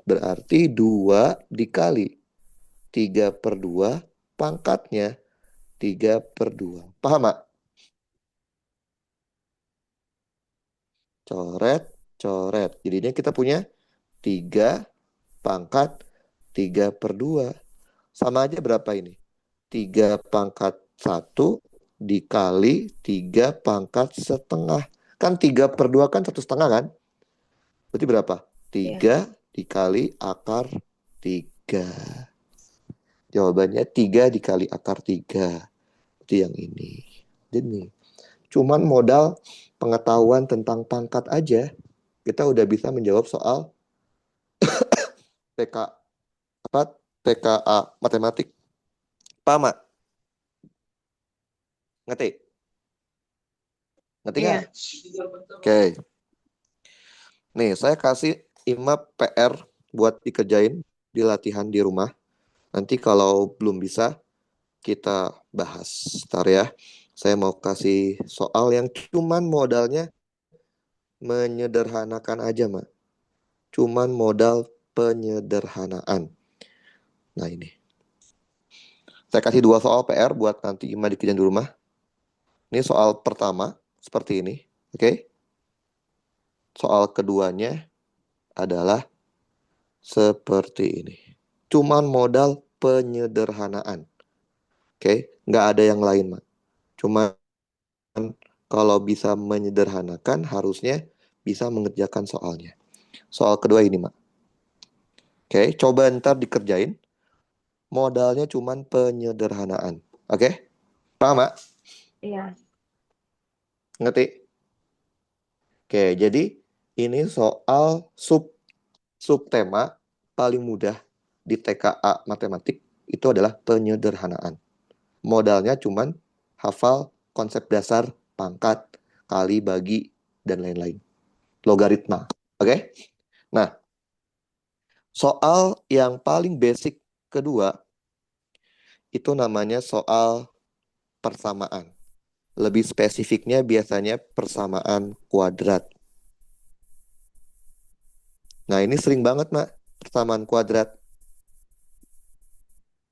Berarti 2 dikali 3/2 pangkatnya 3/2. Paham, Mak? Coret, coret. Jadinya kita punya 3 pangkat 3/2. Sama aja berapa ini? 3 pangkat 1 dikali 3 pangkat setengah. Kan 3/2 kan 1/2 kan? Berarti berapa? Iya. 3 dikali akar 3. Jawabannya 3 dikali akar 3. Itu yang ini. Jadi cuman modal pengetahuan tentang pangkat aja, kita udah bisa menjawab soal TK apa TKA matematik. Paham, Mak? Ngerti? Ngerti nggak? Iya. Oke. Nih, saya kasih Ima PR buat dikerjain di latihan di rumah. Nanti kalau belum bisa, kita bahas. Ntar ya. Saya mau kasih soal yang cuman modalnya menyederhanakan aja, Mak. Cuman modal penyederhanaan. Nah, ini. Saya kasih 2 soal PR buat nanti Ima dikerjain di rumah. Ini soal pertama, seperti ini. Oke? Soal keduanya adalah seperti ini. Cuman modal penyederhanaan. Oke? Nggak ada yang lain, Mak. Cuman kalau bisa menyederhanakan, harusnya bisa mengerjakan soalnya. Soal kedua ini, Mak. Oke? Coba ntar dikerjain. Modalnya cuman penyederhanaan. Oke? Paham, Mak? Iya. Ngerti? Oke, jadi ini soal subtema paling mudah di TKA matematik itu adalah penyederhanaan. Modalnya cuman hafal konsep dasar pangkat, kali, bagi, dan lain-lain. Logaritma. Oke? Nah, soal yang paling basic kedua itu namanya soal persamaan. Lebih spesifiknya biasanya persamaan kuadrat. Nah, ini sering banget, Mak, persamaan kuadrat.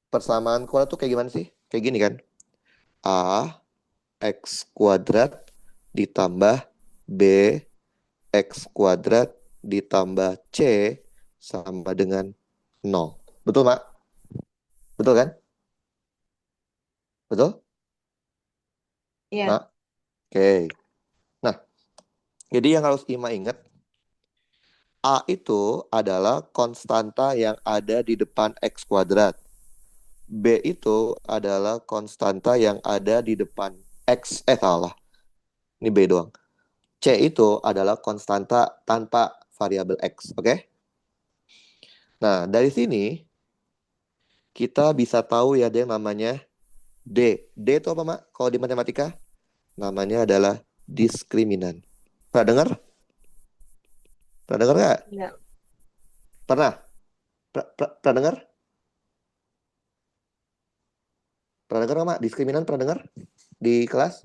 Persamaan kuadrat tuh kayak gimana sih? Kayak gini kan? A X kuadrat ditambah B X kuadrat ditambah C sama dengan 0. Betul, Mak? Betul kan? Betul? Iya. Mak? Oke. Nah, jadi yang harus Ima ingat, A itu adalah konstanta yang ada di depan X kuadrat. B itu adalah konstanta yang ada di depan X. Salah. Ini B doang. C itu adalah konstanta tanpa variabel X. Oke? Nah, dari sini kita bisa tahu ya ada yang namanya D. D itu apa, Mak? Kalau di matematika? Namanya adalah diskriminan. Pernah dengar? Pernah dengar nggak? Enggak. Pernah? Pernah dengar? Pernah dengar nggak, Mak? Diskriminan pernah dengar? Di kelas?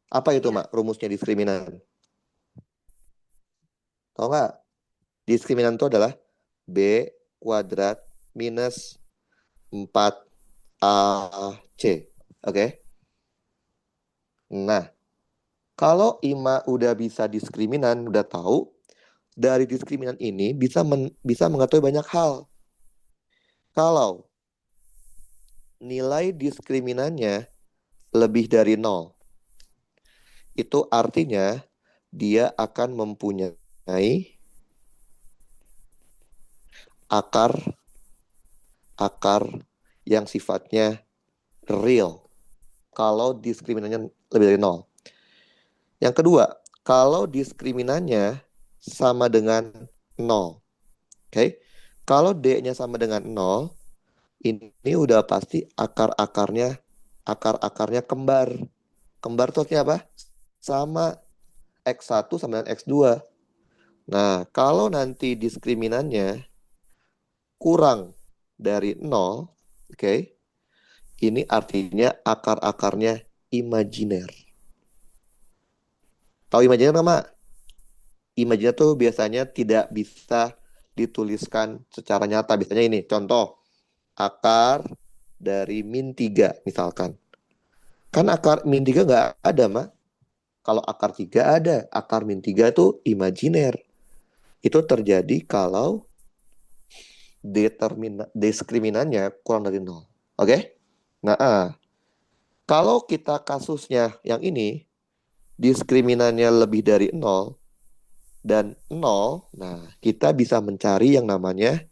Apa itu, Iya. Mak? Rumusnya diskriminan. Tahu nggak? Diskriminan itu adalah B kuadrat minus 4AC. Oke? Nah, kalau Ima udah bisa diskriminan, udah tahu, dari diskriminan ini bisa mengetahui banyak hal. Kalau nilai diskriminannya lebih dari 0, itu artinya dia akan mempunyai akar yang sifatnya real kalau diskriminannya lebih dari 0. Yang kedua, kalau diskriminannya sama dengan 0. Oke. Kalau D-nya sama dengan 0, ini udah pasti akar-akarnya kembar. Kembar itu artinya apa? Sama X1 sama dengan X2. Nah, kalau nanti diskriminannya kurang dari 0, oke, ini artinya akar-akarnya imajiner. Tahu imajiner nggak, Mak? Imajiner tuh biasanya tidak bisa dituliskan secara nyata. Biasanya ini, contoh, akar dari -3 misalkan. Kan akar -3 nggak ada, Mak. Kalau akar 3 ada. Akar -3 itu imajiner. Itu terjadi kalau diskriminannya kurang dari 0. Oke? Nah, kalau kita kasusnya yang ini, diskriminannya lebih dari 0 dan 0, nah kita bisa mencari yang namanya,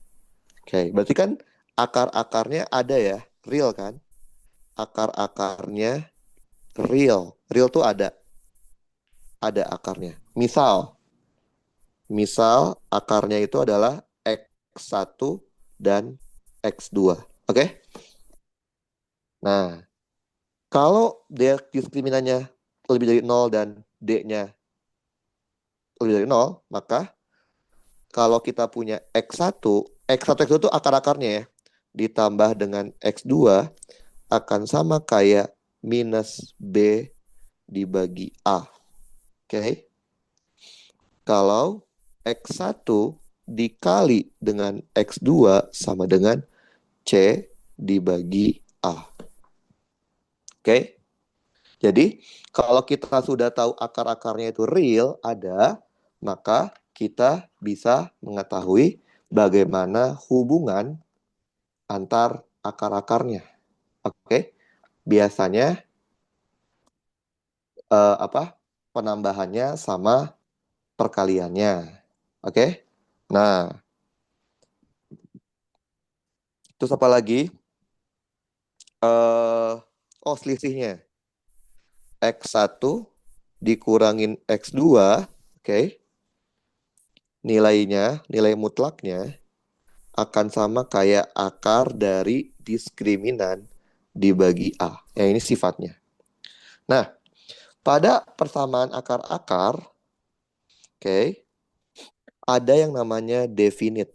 oke, berarti kan akar-akarnya ada ya, real kan? Akar-akarnya real. Real tuh ada akarnya. Misal akarnya itu adalah X1 dan X2. Oke? Nah, kalau dia diskriminannya lebih dari 0 dan D-nya lebih dari 0, maka kalau kita punya X1 X2 itu akar-akarnya ya, ditambah dengan X2 akan sama kayak minus B dibagi A. Oke? Kalau X1 dikali dengan X2 sama dengan C dibagi A. Oke? Jadi, kalau kita sudah tahu akar-akarnya itu real, ada, maka kita bisa mengetahui bagaimana hubungan antar akar-akarnya. Oke? Biasanya penambahannya sama perkaliannya. Oke? Nah, terus apa lagi? Selisihnya. X1 dikurangin X2, oke? Nilai mutlaknya akan sama kayak akar dari diskriminan dibagi A. Ya, ini sifatnya. Nah, pada persamaan akar-akar, oke, ada yang namanya definite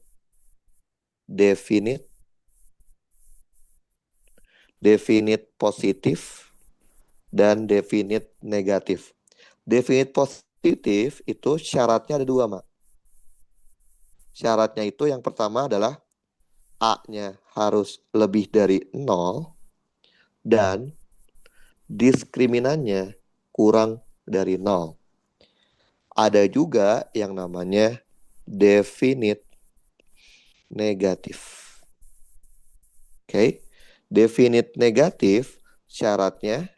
positif dan definite negatif. Definite positif itu syaratnya ada 2, Mak. Syaratnya itu yang pertama adalah A-nya harus lebih dari 0 dan diskriminannya kurang dari 0. Ada juga yang namanya definite negatif. Oke, definite negatif syaratnya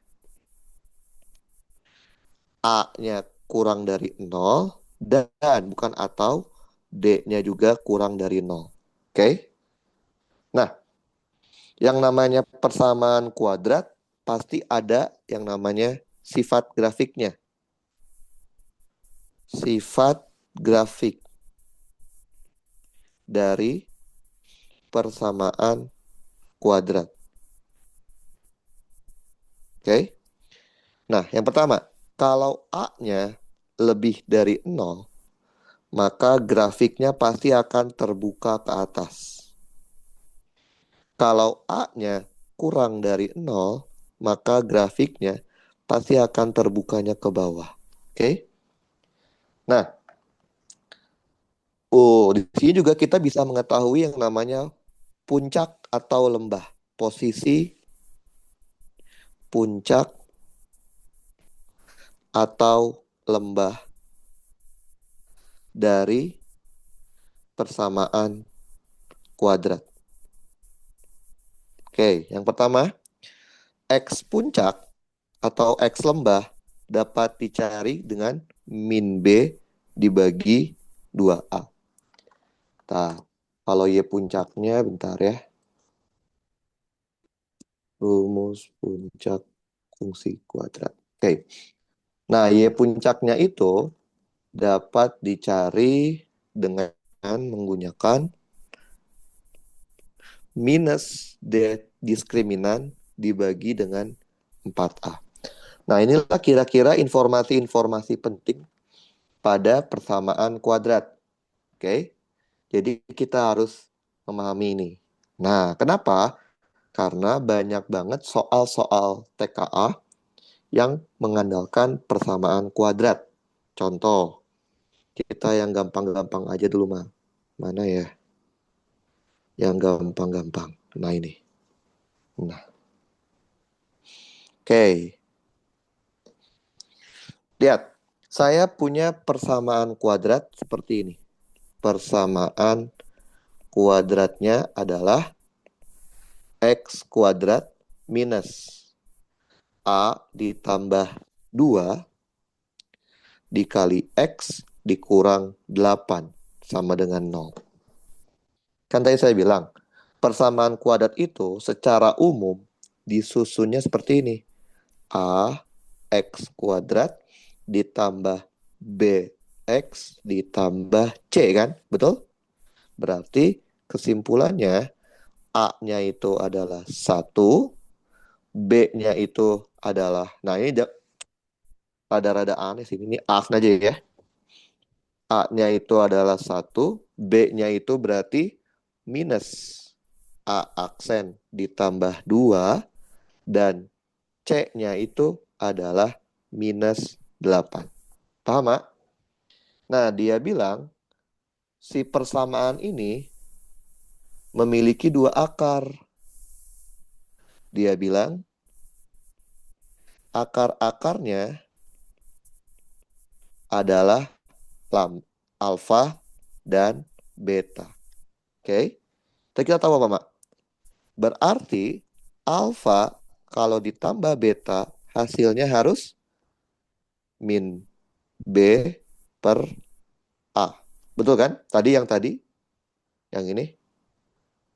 A-nya kurang dari 0 dan bukan atau D-nya juga kurang dari 0. Oke? Nah, yang namanya persamaan kuadrat pasti ada yang namanya sifat grafiknya. Sifat grafik dari persamaan kuadrat. Oke? Nah, yang pertama, kalau A-nya lebih dari 0, maka grafiknya pasti akan terbuka ke atas. Kalau A-nya kurang dari 0, maka grafiknya pasti akan terbukanya ke bawah. Oke? Nah, di sini juga kita bisa mengetahui yang namanya puncak atau lembah. Posisi puncak atau lembah dari persamaan kuadrat. Oke, yang pertama, X puncak atau X lembah dapat dicari dengan min B dibagi 2A. Nah, kalau Y puncaknya, bentar ya. Rumus puncak fungsi kuadrat. Oke. Nah, Y puncaknya itu dapat dicari dengan menggunakan minus diskriminan dibagi dengan 4A. Nah, inilah kira-kira informasi-informasi penting pada persamaan kuadrat. Oke, jadi kita harus memahami ini. Nah, kenapa? Karena banyak banget soal-soal TKA yang mengandalkan persamaan kuadrat. Contoh, kita yang gampang-gampang aja dulu, mah. Mana ya? Yang gampang-gampang. Nah, ini. Nah, oke. Lihat, saya punya persamaan kuadrat seperti ini. Persamaan kuadratnya adalah X kuadrat minus A ditambah 2 dikali X dikurang 8 sama dengan 0. Kan tadi saya bilang, persamaan kuadrat itu secara umum disusunnya seperti ini. A X kuadrat ditambah BX ditambah C, kan? Betul? Berarti kesimpulannya A-nya itu adalah 1, B-nya itu adalah, nah ini rada-rada aneh sih, ini A aja ya. A-nya itu adalah 1, B-nya itu berarti minus A aksen ditambah 2, dan C-nya itu adalah minus 8. Paham, Mak? Nah, dia bilang si persamaan ini memiliki 2 akar. Dia bilang akar-akarnya adalah alfa dan beta. Oke? Kita tahu apa, Mak? Berarti alfa kalau ditambah beta hasilnya harus min B per A. Betul kan? Yang ini,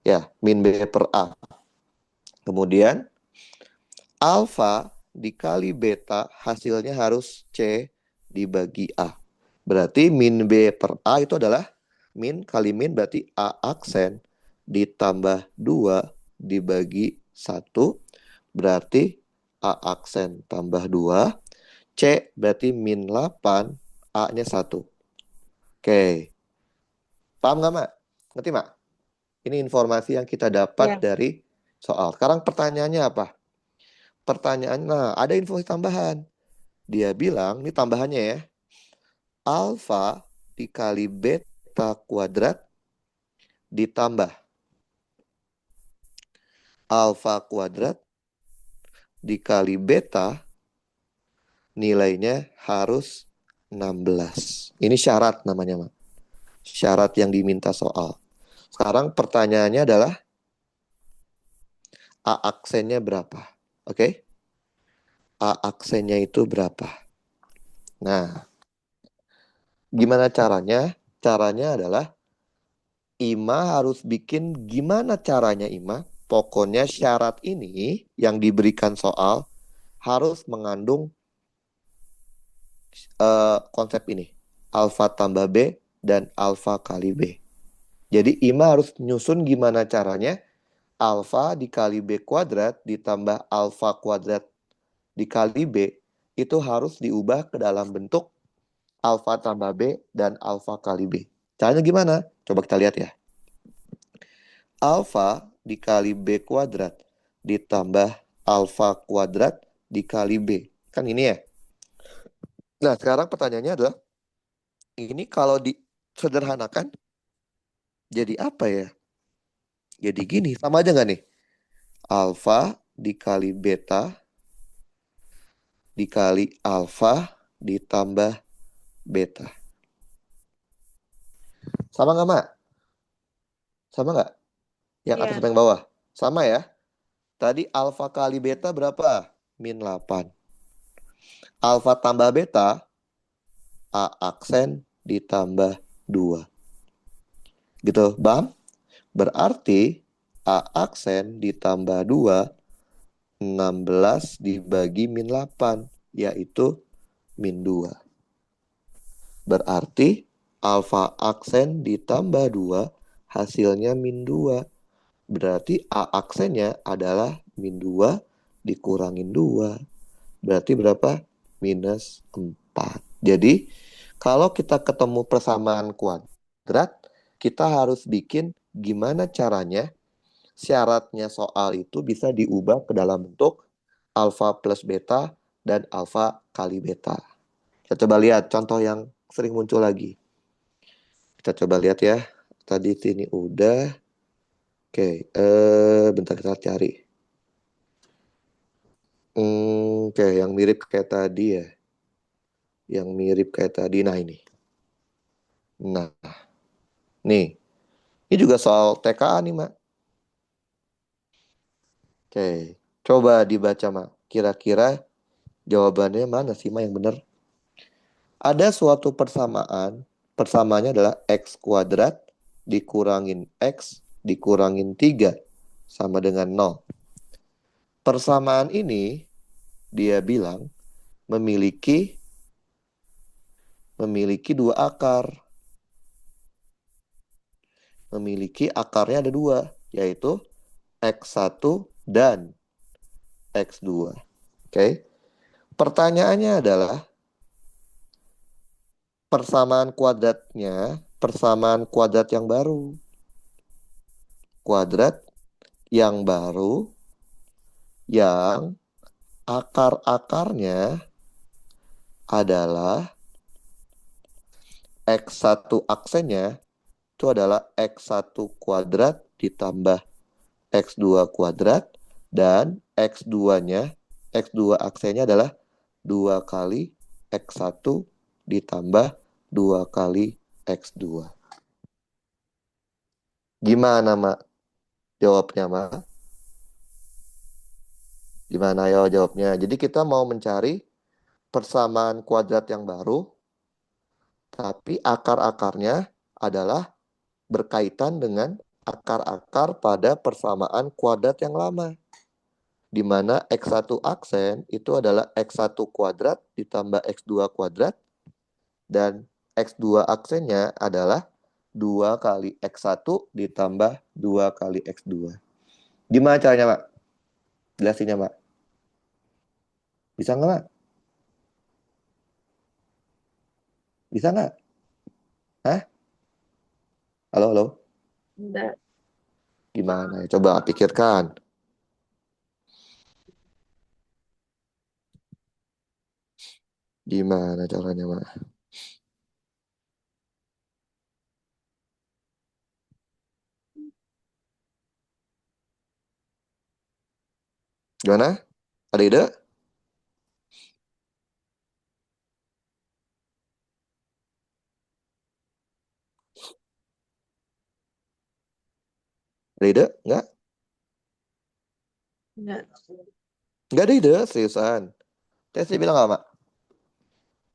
ya, min B per A. Kemudian alfa dikali beta hasilnya harus C dibagi A. Berarti min B per A itu adalah min kali min, berarti A aksen ditambah 2 dibagi 1. Berarti A aksen tambah 2. C berarti min 8, A-nya 1. Oke. Paham nggak, Mak? Ngerti, Mak? Ini informasi yang kita dapat dari soal. Sekarang pertanyaannya apa? Pertanyaannya, nah, ada informasi tambahan. Dia bilang, ini tambahannya ya. Alfa dikali beta kuadrat ditambah alfa kuadrat dikali beta nilainya harus 16. Ini syarat namanya, Mak. Syarat yang diminta soal. Sekarang pertanyaannya adalah A aksennya berapa? Oke? A aksennya itu berapa? Nah, gimana caranya? Caranya adalah Ima harus bikin gimana caranya, Ima? Pokoknya syarat ini yang diberikan soal harus mengandung konsep ini. Alfa tambah B dan alfa kali B. Jadi Ima harus nyusun gimana caranya alfa dikali B kuadrat ditambah alfa kuadrat dikali B itu harus diubah ke dalam bentuk alfa tambah B dan alfa kali B. Caranya gimana? Coba kita lihat ya. Alfa dikali B kuadrat ditambah alfa kuadrat dikali B. Kan ini ya. Nah, sekarang pertanyaannya adalah, ini kalau disederhanakan jadi apa ya? Jadi gini, sama aja nggak nih? Alfa dikali beta dikali alfa ditambah beta. Sama nggak, Mak? Sama nggak? Yang atas sama yang bawah? Sama ya? Tadi alfa kali beta berapa? Min 8. Alfa tambah beta, A aksen ditambah 2. Gitu, Bang? Berarti A aksen ditambah 2, 16 dibagi min 8, yaitu min 2. Berarti alfa aksen ditambah 2, hasilnya min 2. Berarti A aksennya adalah min 2 dikurangin 2. Berarti berapa? Minus 4. Jadi, kalau kita ketemu persamaan kuadrat, kita harus bikin gimana caranya syaratnya soal itu bisa diubah ke dalam bentuk alfa plus beta dan alfa kali beta. Kita coba lihat contoh yang sering muncul lagi. Kita coba lihat ya. Tadi sini udah. Oke, bentar kita cari. Oke, yang mirip kayak tadi ya. Yang mirip kayak tadi. Nah, ini. Nah, nih. Ini juga soal TKA nih, Mak. Oke, coba dibaca, Mak. Kira-kira jawabannya mana sih, Mak, yang benar? Ada suatu persamaan. Persamaannya adalah X kuadrat dikurangin X dikurangin 3 sama dengan 0. Persamaan ini dia bilang memiliki dua akar. Memiliki akarnya ada dua, yaitu X1 dan X2. Oke. Pertanyaannya adalah persamaan kuadratnya, persamaan kuadrat yang baru. Kuadrat yang baru yang akar-akarnya adalah X1 aksennya itu adalah X1 kuadrat ditambah X2 kuadrat dan X2-nya, X2 aksennya adalah 2 kali X1 ditambah 2 kali X2. Gimana, Mak? Jawabnya, Mak? Gimana ya jawabnya? Jadi kita mau mencari persamaan kuadrat yang baru, tapi akar-akarnya adalah berkaitan dengan akar-akar pada persamaan kuadrat yang lama. Di mana X1 aksen itu adalah X1 kuadrat ditambah X2 kuadrat, dan X2 aksennya adalah 2 kali X1 ditambah 2 kali X2. Gimana caranya, Mak? Jelasinnya, Mak. Bisa nggak, Mak? Bisa nggak? Hah? Halo, halo? Enggak. Gimana? Coba pikirkan. Gimana caranya, Mak? Gimana? Ada ide? Ada ide? Nggak? Enggak. Nggak ada ide, seriusan. Saya bilang nggak, Mak?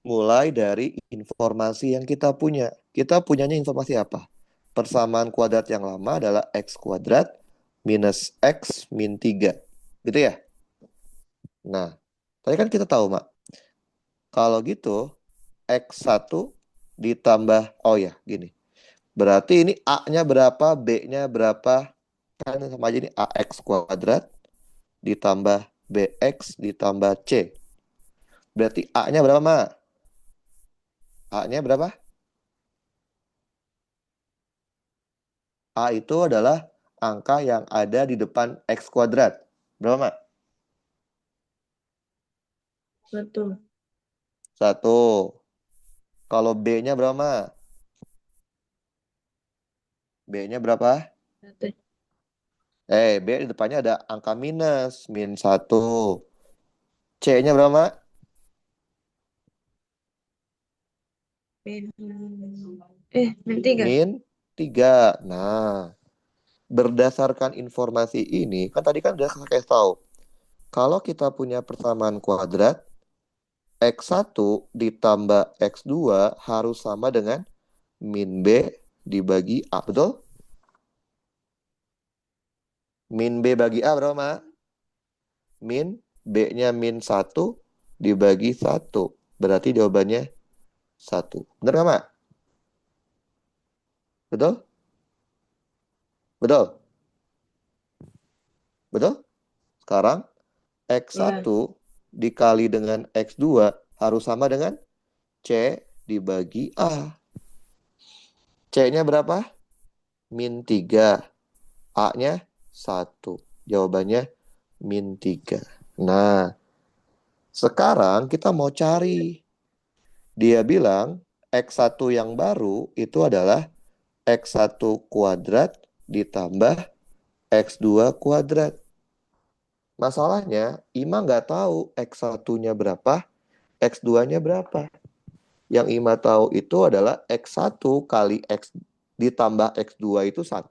Mulai dari informasi yang kita punya. Kita punyanya informasi apa? Persamaan kuadrat yang lama adalah X kuadrat minus X min 3. Gitu ya? Nah, tadi kan kita tahu, Mak. Kalau gitu, X1 ditambah, oh ya, gini. Berarti ini A-nya berapa, B-nya berapa? Kan sama aja ini AX kuadrat ditambah BX ditambah C. Berarti A-nya berapa, Mak? A-nya berapa? A itu adalah angka yang ada di depan X kuadrat. Berapa, Mak? 1. 1. Kalau B-nya berapa, Mak? B-nya berapa? 1. B di depannya ada angka minus. Min 1. C-nya berapa, Mak? Min 3. Min 3. Nah, berdasarkan informasi ini, kan tadi kan udah saya tahu. Kalau kita punya persamaan kuadrat, X1 ditambah X2 harus sama dengan min B dibagi A, betul? Min B bagi A berapa, Ma? Min B-nya min 1 dibagi 1. Berarti jawabannya 1. Benar nggak, Mak? Betul? Betul? Betul? Sekarang X1 dikali dengan X2 harus sama dengan C dibagi A. C-nya berapa? Min 3. A-nya 1. Jawabannya min 3. Nah, sekarang kita mau cari. Dia bilang X1 yang baru itu adalah X1 kuadrat ditambah X2 kuadrat. Masalahnya, Ima nggak tahu X1-nya berapa, X2-nya berapa. Yang Ima tahu itu adalah X1 kali X ditambah X2 itu 1.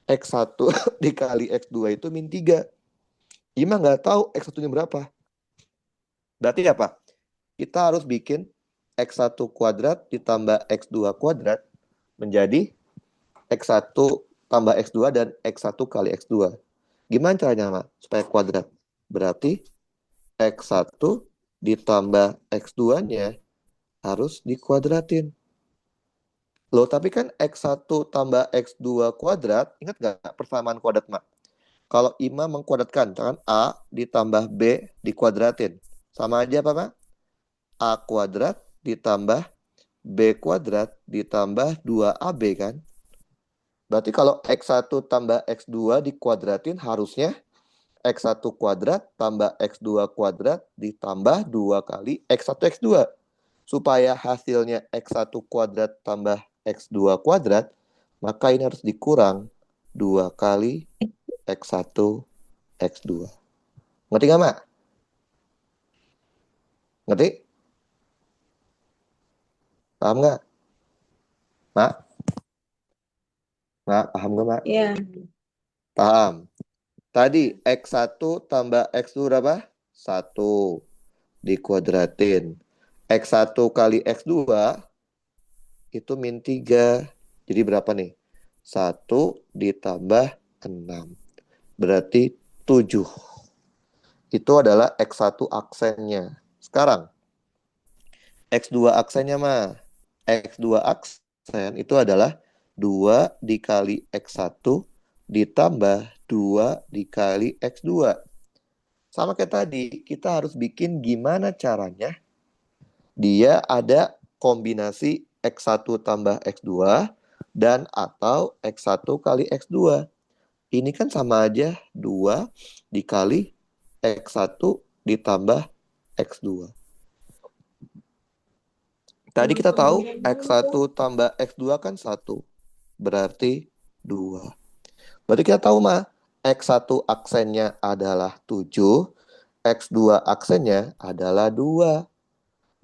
X1 dikali X2 itu min 3. Ima nggak tahu X1-nya berapa. Berarti apa? Kita harus bikin X1 kuadrat ditambah X2 kuadrat menjadi X1 tambah X2 dan X1 kali X2. Gimana caranya, Mak? Supaya kuadrat. Berarti X1 ditambah X2-nya harus dikuadratin. Loh, tapi kan X1 tambah X2 kuadrat, ingat nggak persamaan kuadrat, Mak? Kalau Ima mengkuadratkan, kan A ditambah B dikuadratin. Sama aja apa, Mak? A kuadrat ditambah B kuadrat ditambah 2AB kan? Berarti kalau X1 tambah X2 dikuadratin harusnya X1 kuadrat tambah X2 kuadrat ditambah 2 kali X1 X2. Supaya hasilnya X1 kuadrat tambah X2 kuadrat, maka ini harus dikurang 2 kali X1 X2. Ngerti nggak, Mak? Ngerti? Paham nggak? Mak? Mak, paham nggak, Mak? Iya. Paham. Tadi X1 tambah X2 berapa? 1. Dikuadratin. X1 kali X2 itu min 3. Jadi berapa nih? 1 ditambah 6. Berarti 7. Itu adalah X1 aksennya. Sekarang, X2 aksennya mah. X2 aksen itu adalah 2 dikali X1 ditambah 2 dikali X2. Sama kayak tadi, kita harus bikin gimana caranya dia ada kombinasi X1 tambah X2 dan atau X1 kali X2. Ini kan sama aja 2 dikali X1 ditambah X2. Tadi kita tahu X1 tambah X2 kan 1. Berarti 2. Berarti kita tahu mah X1 aksennya adalah 7, X2 aksennya adalah 2.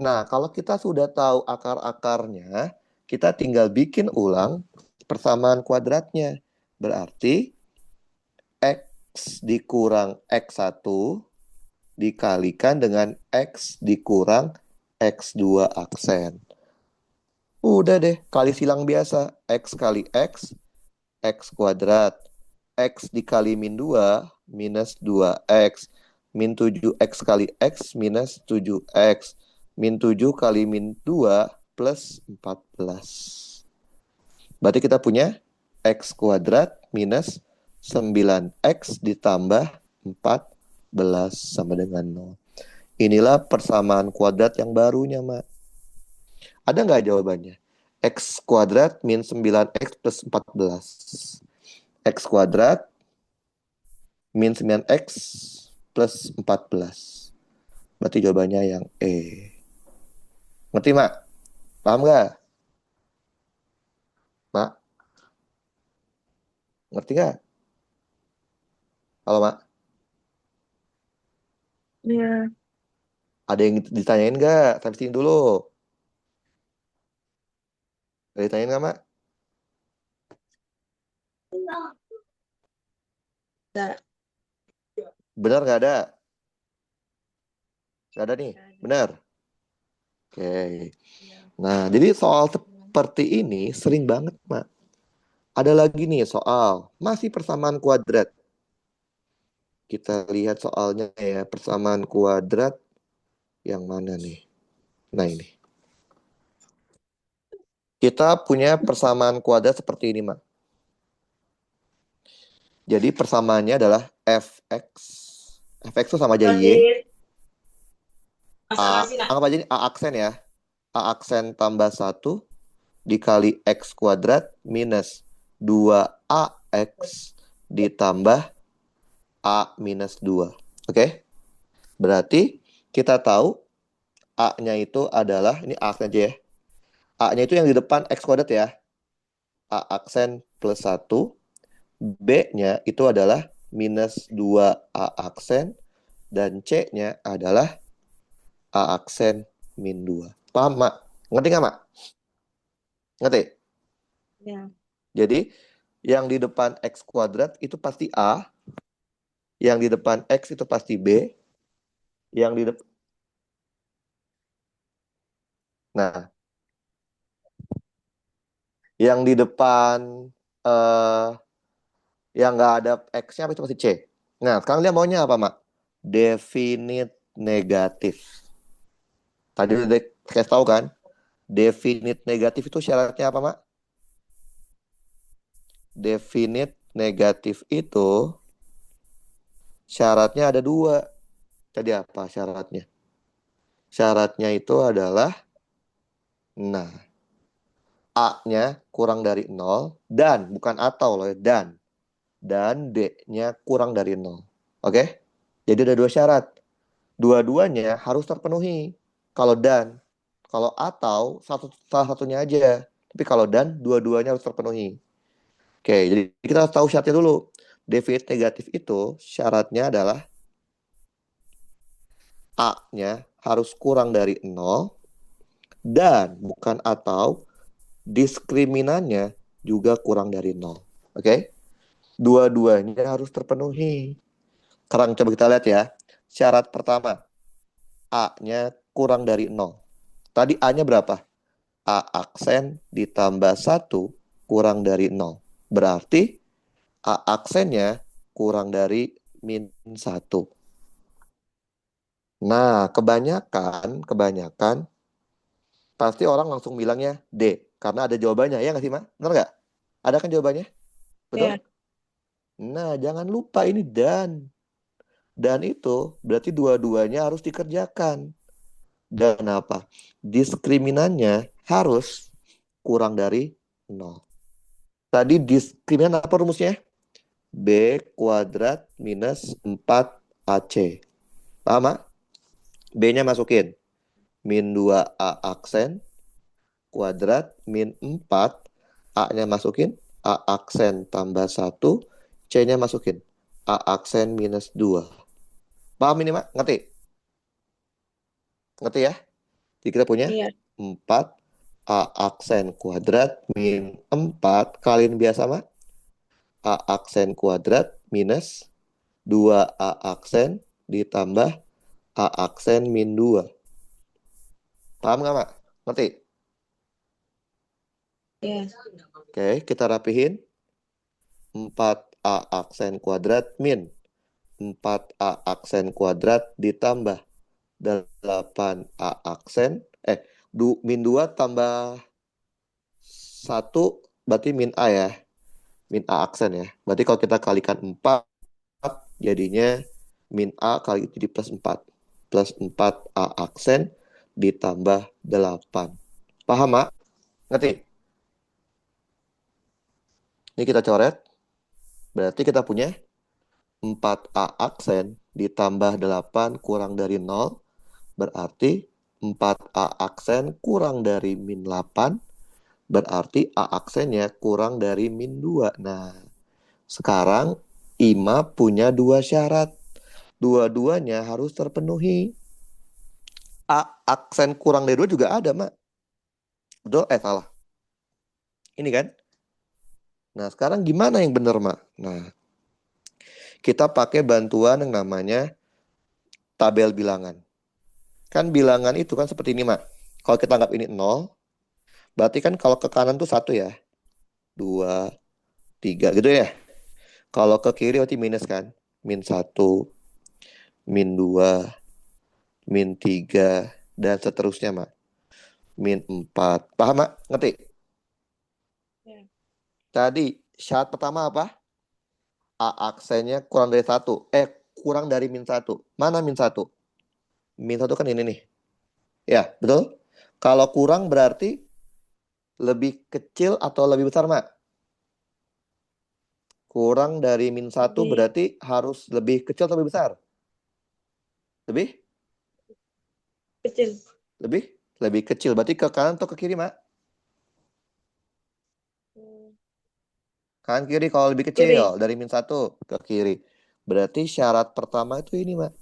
Nah, kalau kita sudah tahu akar-akarnya, kita tinggal bikin ulang persamaan kuadratnya. Berarti X dikurang X1 dikalikan dengan X dikurang X2 aksen. Udah deh, kali silang biasa. X kali X, X kuadrat. X dikali min 2, minus 2X. Min 7X kali X, minus 7X. Min 7 kali min 2, plus 14. Berarti kita punya X kuadrat minus 9X ditambah 14 sama dengan 0. Inilah persamaan kuadrat yang barunya, Mak. Ada nggak jawabannya? X kuadrat min 9X plus 14. X kuadrat min 9X plus 14. Berarti jawabannya yang E. Ngerti, Mak? Paham nggak? Mak? Ngerti nggak? Halo, Mak? Iya. Ada yang ditanyain nggak? Sampai sini dulu. Ada ditanyain nggak, Mak? Nggak Benar nggak ada? Nggak ada nih. Benar? Oke. Nah, jadi soal seperti ini sering banget, Mak. Ada lagi nih soal masih persamaan kuadrat. Kita lihat soalnya ya, persamaan kuadrat yang mana nih? Nah, ini. Kita punya persamaan kuadrat seperti ini, Mak. Jadi persamaannya adalah fx. Fx itu sama aja y. Anggap aja ini a aksen ya. A aksen tambah 1 dikali x kuadrat minus 2ax ditambah a minus 2. Oke? Berarti kita tahu a-nya itu adalah, ini a aksen aja ya. A-nya itu yang di depan x kuadrat ya. A aksen plus 1. B-nya itu adalah minus 2a aksen. Dan C-nya adalah a aksen min 2. Paham, Mak? Ngerti nggak, Mak? Ngerti? Ya. Jadi, yang di depan x kuadrat itu pasti A. Yang di depan x itu pasti B. Yang di depan... Nah, yang di depan... yang nggak ada x-nya itu pasti C. Nah, sekarang dia maunya apa, Mak? Definite negatif. Tadi udah kasih tahu kan? Definite negatif itu syaratnya apa, Mak? Definite negatif itu syaratnya ada 2. Jadi apa syaratnya? Syaratnya itu adalah, nah, A-nya kurang dari 0, dan, bukan atau loh, dan D-nya kurang dari 0. Oke? Jadi ada 2 syarat. Dua-duanya harus terpenuhi. Kalau dan, kalau atau salah satunya aja. Tapi kalau dan, dua-duanya harus terpenuhi. Oke, jadi kita tahu syaratnya dulu. Definite negatif itu syaratnya adalah A-nya harus kurang dari 0, dan bukan atau diskriminannya juga kurang dari 0. Oke? Dua-duanya harus terpenuhi. Sekarang coba kita lihat ya. Syarat pertama, A-nya kurang dari 0. Tadi A-nya berapa? A aksen ditambah 1 kurang dari 0. Berarti A aksennya kurang dari min 1. Nah, kebanyakan pasti orang langsung bilangnya D. Karena ada jawabannya. Ya nggak sih, Ma? Benar nggak? Ada kan jawabannya? Betul? Ya. Nah, jangan lupa ini dan. Dan itu berarti dua-duanya harus dikerjakan. Dan apa? Diskriminannya harus kurang dari 0. Tadi diskriminan apa rumusnya? B kuadrat minus 4AC. Paham, Mak? B-nya masukin. Min 2A aksen kuadrat min 4. A-nya masukin. A aksen tambah 1. C-nya masukin. A aksen minus 2. Paham ini, Mak? Ngerti? Ngerti ya? Jadi kita punya Iya. 4 A aksen kuadrat min 4 kaliin biasa, Mak. A aksen kuadrat minus 2A aksen ditambah A aksen min 2. Paham nggak, Mak? Ngerti? Iya. Oke, kita rapihin. 4A aksen kuadrat min 4A aksen kuadrat ditambah 8A aksen. Min 2 tambah 1 berarti min A ya. Min A aksen ya. Berarti kalau kita kalikan 4, jadinya min A kali jadi plus 4. Plus 4A aksen ditambah 8. Paham, Mak? Ngerti? Ini kita coret. Berarti kita punya 4A aksen ditambah 8 kurang dari 0. Berarti 4A aksen kurang dari min 8. Berarti A aksennya kurang dari min 2. Nah, sekarang IMA punya 2 syarat. Dua-duanya harus terpenuhi. A aksen kurang dari 2 juga ada, Mak. Betul? Salah. Ini kan? Nah, sekarang gimana yang benar, Mak? Nah, kita pakai bantuan yang namanya tabel bilangan. Kan bilangan itu kan seperti ini, Mak. Kalau kita anggap ini 0, berarti kan kalau ke kanan tuh 1 ya. 2, 3 gitu ya. Kalau ke kiri berarti minus kan. Min 1, min 2, min 3, dan seterusnya, Mak. Min 4. Paham, Mak? Ngerti? Ya. Tadi syarat pertama apa? A aksennya kurang dari 1. Kurang dari min 1. Mana min 1? Min 1 kan ini nih. Ya, betul? Kalau kurang berarti lebih kecil atau lebih besar, Mak? Kurang dari min 1 Lebih berarti harus lebih kecil atau lebih besar? Lebih? kecil. Lebih? Lebih kecil. Berarti ke kanan atau ke kiri, Mak? Kanan kiri kalau lebih Kiri. kecil dari min 1 ke kiri. Berarti syarat pertama itu ini, Mak.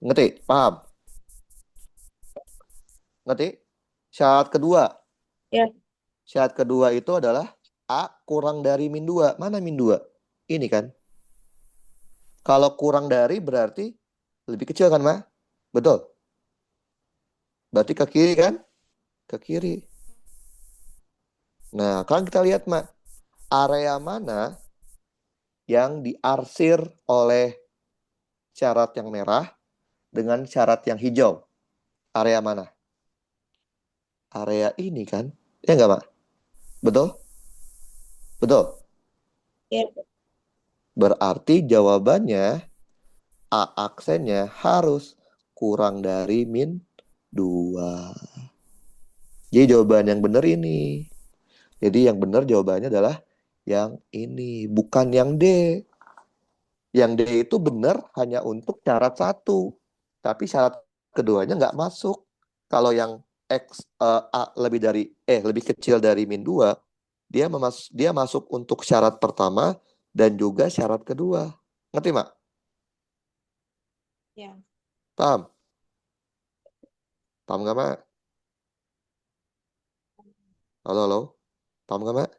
Ngerti? Paham? Ngerti? Syarat kedua. Ya. Syarat kedua itu adalah A kurang dari min 2. Mana min 2? Ini kan. Kalau kurang dari berarti lebih kecil kan, Mak? Betul? Berarti ke kiri kan? Ke kiri. Nah, kan kita lihat, Mak. Area mana yang diarsir oleh syarat yang merah dengan syarat yang hijau? Area mana? Area ini kan? Ya nggak, Mak? Betul? Betul? Ya. Berarti jawabannya A aksennya harus kurang dari min 2. Jadi jawaban yang benar ini. Jadi yang benar jawabannya adalah yang ini, bukan yang D. Yang D itu benar hanya untuk syarat 1. Tapi syarat keduanya nggak masuk. Kalau yang A lebih kecil dari min 2, dia masuk untuk syarat pertama dan juga syarat kedua. Ngerti, Mak? Ya. Paham? Paham nggak, Mak? Halo, halo. Paham nggak, Mak?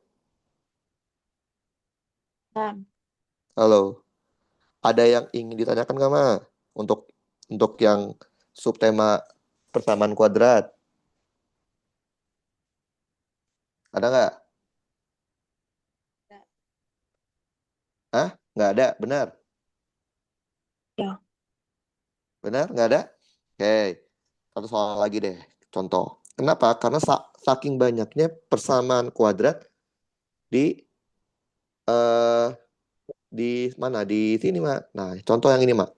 Paham. Halo. Ada yang ingin ditanyakan nggak, Mak? Untuk yang subtema persamaan kuadrat. Ada nggak? Ya. Hah? Nggak ada, benar? Ya. Benar? Nggak ada? Oke. Satu soal lagi deh. Contoh. Kenapa? Karena saking banyaknya persamaan kuadrat di eh di mana? Di sini, Mak. Nah, contoh yang ini, Mak.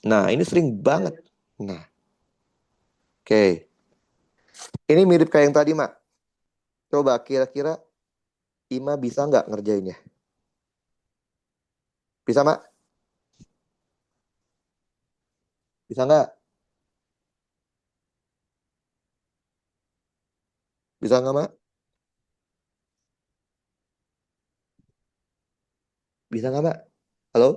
Nah, ini sering banget. Nah, oke. Ini mirip kayak yang tadi, Mak. Coba kira-kira Ima bisa nggak ngerjainnya? Bisa, Mak? Bisa nggak? Bisa nggak, Mak? Bisa nggak, Mak? Halo?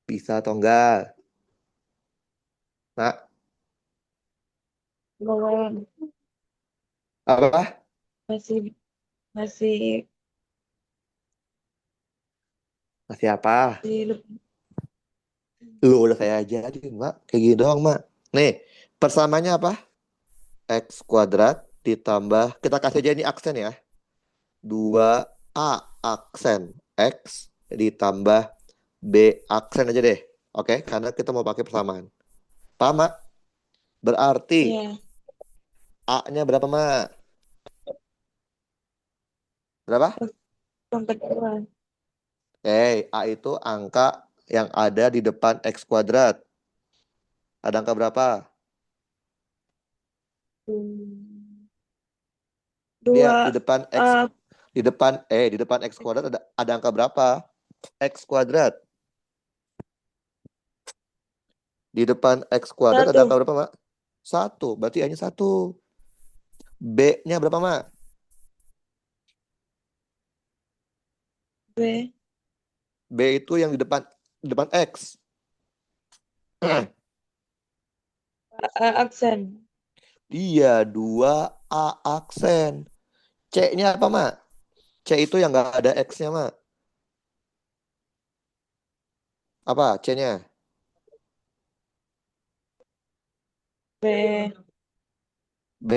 Bisa atau enggak? Mak? Belum. Apa? Masih masih Masih apa? di Lu udah saya ajarin, Mak. Kayak gini doang, Mak. Nih, persamanya apa? X kuadrat ditambah, kita kasih aja ini aksen ya. 2A aksen X ditambah B aksen aja deh. Oke, karena kita mau pakai persamaan. Paham, Mak? Berarti ya. A-nya berapa, Mak? Berapa? Yang kedua. A itu angka yang ada di depan X kuadrat. Ada angka berapa? Hmm. Lihat Dua. Uh, di depan X kuadrat ada angka berapa? X kuadrat. Di depan X kuadrat ada satu. angka berapa, Mak? 1. Berarti hanya 1. B-nya berapa, Mak? B. B itu yang di depan X. Aksen. Iya, 2A aksen. C-nya apa, Mak? C itu yang nggak ada X-nya, Mak. Apa C-nya? B. B,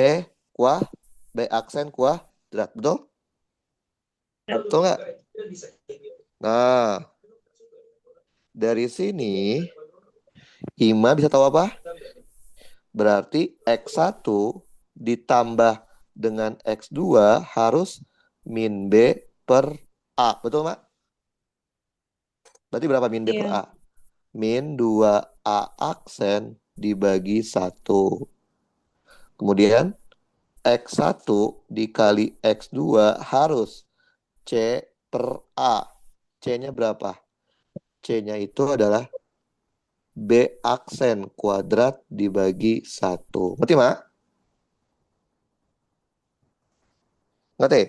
kuah. B, aksen kuadrat. Betul? Betul nggak? Nah, dari sini, Ima bisa tahu apa? Berarti X1 ditambah dengan X2 harus min B per A. Betul, Mak? Berarti berapa min B per Iya. A? Min 2A aksen dibagi 1. Kemudian X1 dikali X2 harus C per A. C-nya berapa? C-nya itu adalah B aksen kuadrat dibagi 1. Ngerti, Mak? Ngerti?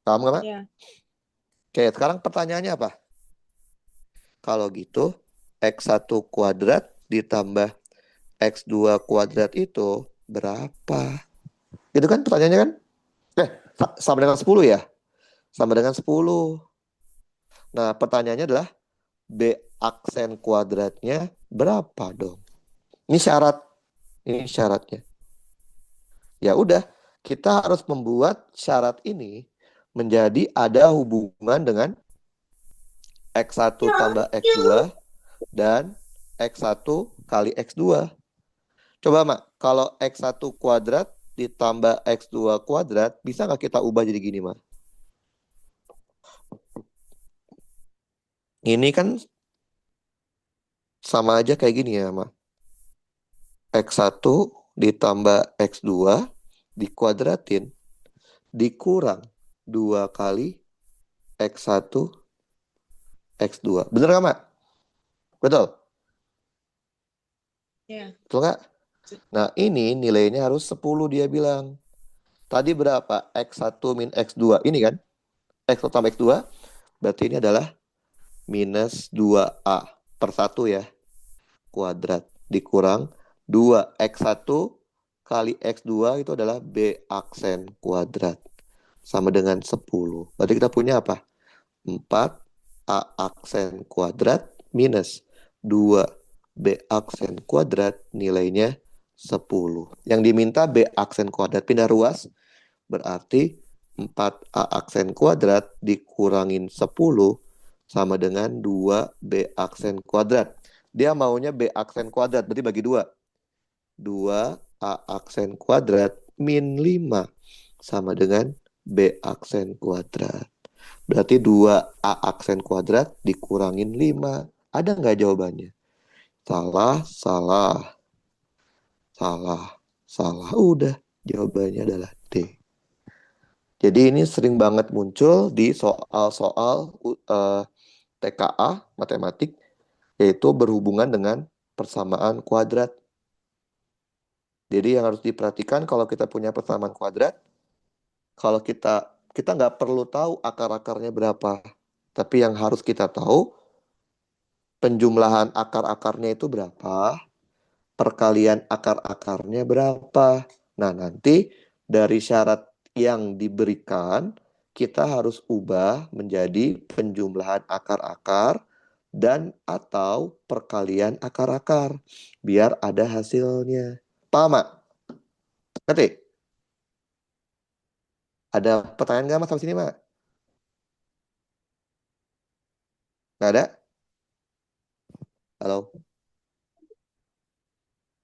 Paham nggak, Mak? Iya. Oke, sekarang pertanyaannya apa? Kalau gitu, X1 kuadrat ditambah X2 kuadrat itu berapa? Itu kan pertanyaannya kan? Sama dengan 10 ya? Sama dengan 10. Nah, pertanyaannya adalah B aksen kuadratnya berapa dong? Ini syarat. Ini syaratnya. Ya udah, kita harus membuat syarat ini menjadi ada hubungan dengan X1 tambah X2 dan X1 kali X2. Coba, Mak, kalau X1 kuadrat ditambah X2 kuadrat, bisa nggak kita ubah jadi gini, Mak? Ini kan sama aja kayak gini ya, Mak. X1 ditambah X2 dikuadratin dikurang 2 kali X1 X2. Bener nggak, Mak? Betul? Iya. Betul nggak? Nah, ini nilainya harus 10 dia bilang. Tadi berapa? X1 min X2. Ini kan? X1 tambah X2. Berarti ini adalah minus 2A per 1 ya. Kuadrat. Dikurang 2X1 kali X2 itu adalah B aksen kuadrat. Sama dengan 10. Berarti kita punya apa? 4A aksen kuadrat minus 2B aksen kuadrat nilainya 10. Yang diminta B aksen kuadrat pindah ruas berarti 4A aksen kuadrat dikurangin 10 sama dengan 2B aksen kuadrat. Dia maunya B aksen kuadrat, berarti bagi 2. 2A aksen kuadrat min 5 sama dengan B aksen kuadrat. Berarti 2A aksen kuadrat dikurangin 5. Ada nggak jawabannya? Salah, salah, salah, salah. Udah, jawabannya adalah D. Jadi ini sering banget muncul di soal-soal TKA, matematik, yaitu berhubungan dengan persamaan kuadrat. Jadi yang harus diperhatikan kalau kita punya persamaan kuadrat, kalau kita nggak perlu tahu akar-akarnya berapa, tapi yang harus kita tahu penjumlahan akar-akarnya itu berapa, perkalian akar-akarnya berapa. Nah, nanti dari syarat yang diberikan, kita harus ubah menjadi penjumlahan akar-akar dan atau perkalian akar-akar. Biar ada hasilnya. Paham, Mak? Ngerti? Ada pertanyaan nggak, Mas, sampai sini, Mak? Nggak ada? Halo?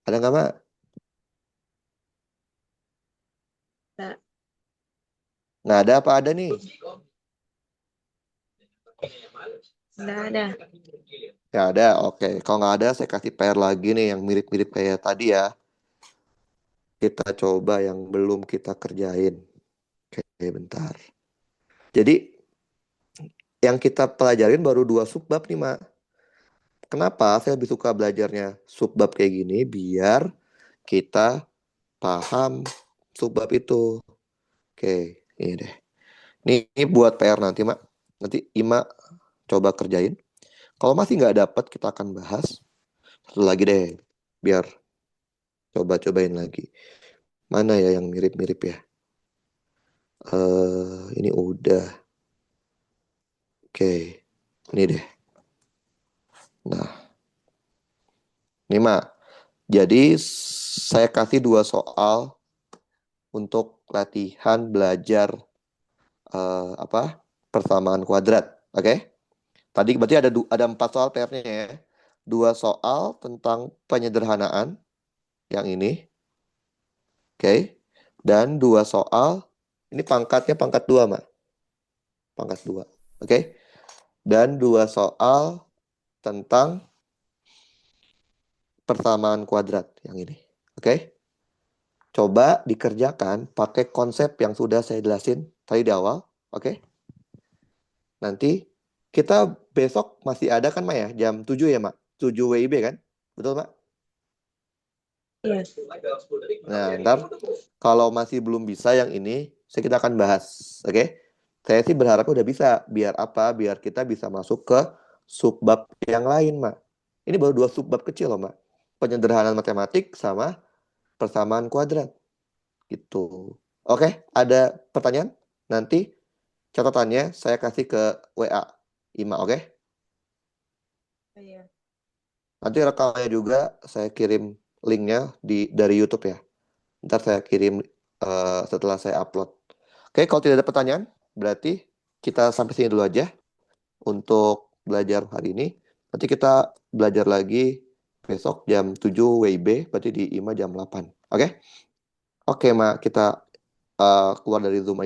Ada nggak, Mak? Nggak. Nggak ada apa ada nih? Nggak ada. Nggak ada, oke. Kalau nggak ada, saya kasih PR lagi nih yang mirip-mirip kayak tadi ya. Kita coba yang belum kita kerjain. Oke, bentar. Jadi, yang kita pelajarin baru 2 subbab nih, Mak. Kenapa saya lebih suka belajarnya subbab kayak gini? Biar kita paham subbab itu. Oke, ini deh. Ini buat PR nanti, Mak. Nanti Ima coba kerjain. Kalau masih nggak dapat, kita akan bahas. Satu lagi deh, biar coba-cobain lagi. Mana ya yang mirip-mirip ya? Ini udah. Oke, ini deh. Nah, ini Mak. Jadi saya kasih 2 soal untuk latihan belajar persamaan kuadrat. Oke? Tadi berarti ada 4 soal PR-nya ya. 2 soal tentang penyederhanaan yang ini. Oke? Dan 2 soal ini pangkatnya pangkat 2, Mak. Pangkat 2. Oke? Dan 2 soal tentang persamaan kuadrat yang ini. Oke? Coba dikerjakan pakai konsep yang sudah saya jelasin tadi di awal. Oke? Nanti kita besok masih ada kan, Mak ya? Jam 7 ya, Mak? 7 WIB kan? Betul, Mak? Iya. Nah, ntar kalau masih belum bisa yang ini, kita akan bahas. Oke? Saya sih berharapnya udah bisa. Biar apa? Biar kita bisa masuk ke subbab yang lain, Mak. Ini baru 2 subbab kecil loh, Mak. Penyederhanaan matematik sama persamaan kuadrat. Gitu. Oke, ada pertanyaan? Nanti catatannya saya kasih ke WA Ima, oke? Iya. Nanti rekamnya juga saya kirim linknya dari YouTube ya. Ntar saya kirim setelah saya upload. Oke, kalau tidak ada pertanyaan, berarti kita sampai sini dulu aja untuk belajar hari ini. Nanti kita belajar lagi besok jam 7 WIB, berarti di IMA jam 8. Oke? Oke, Ma, kita keluar dari Zoom aja.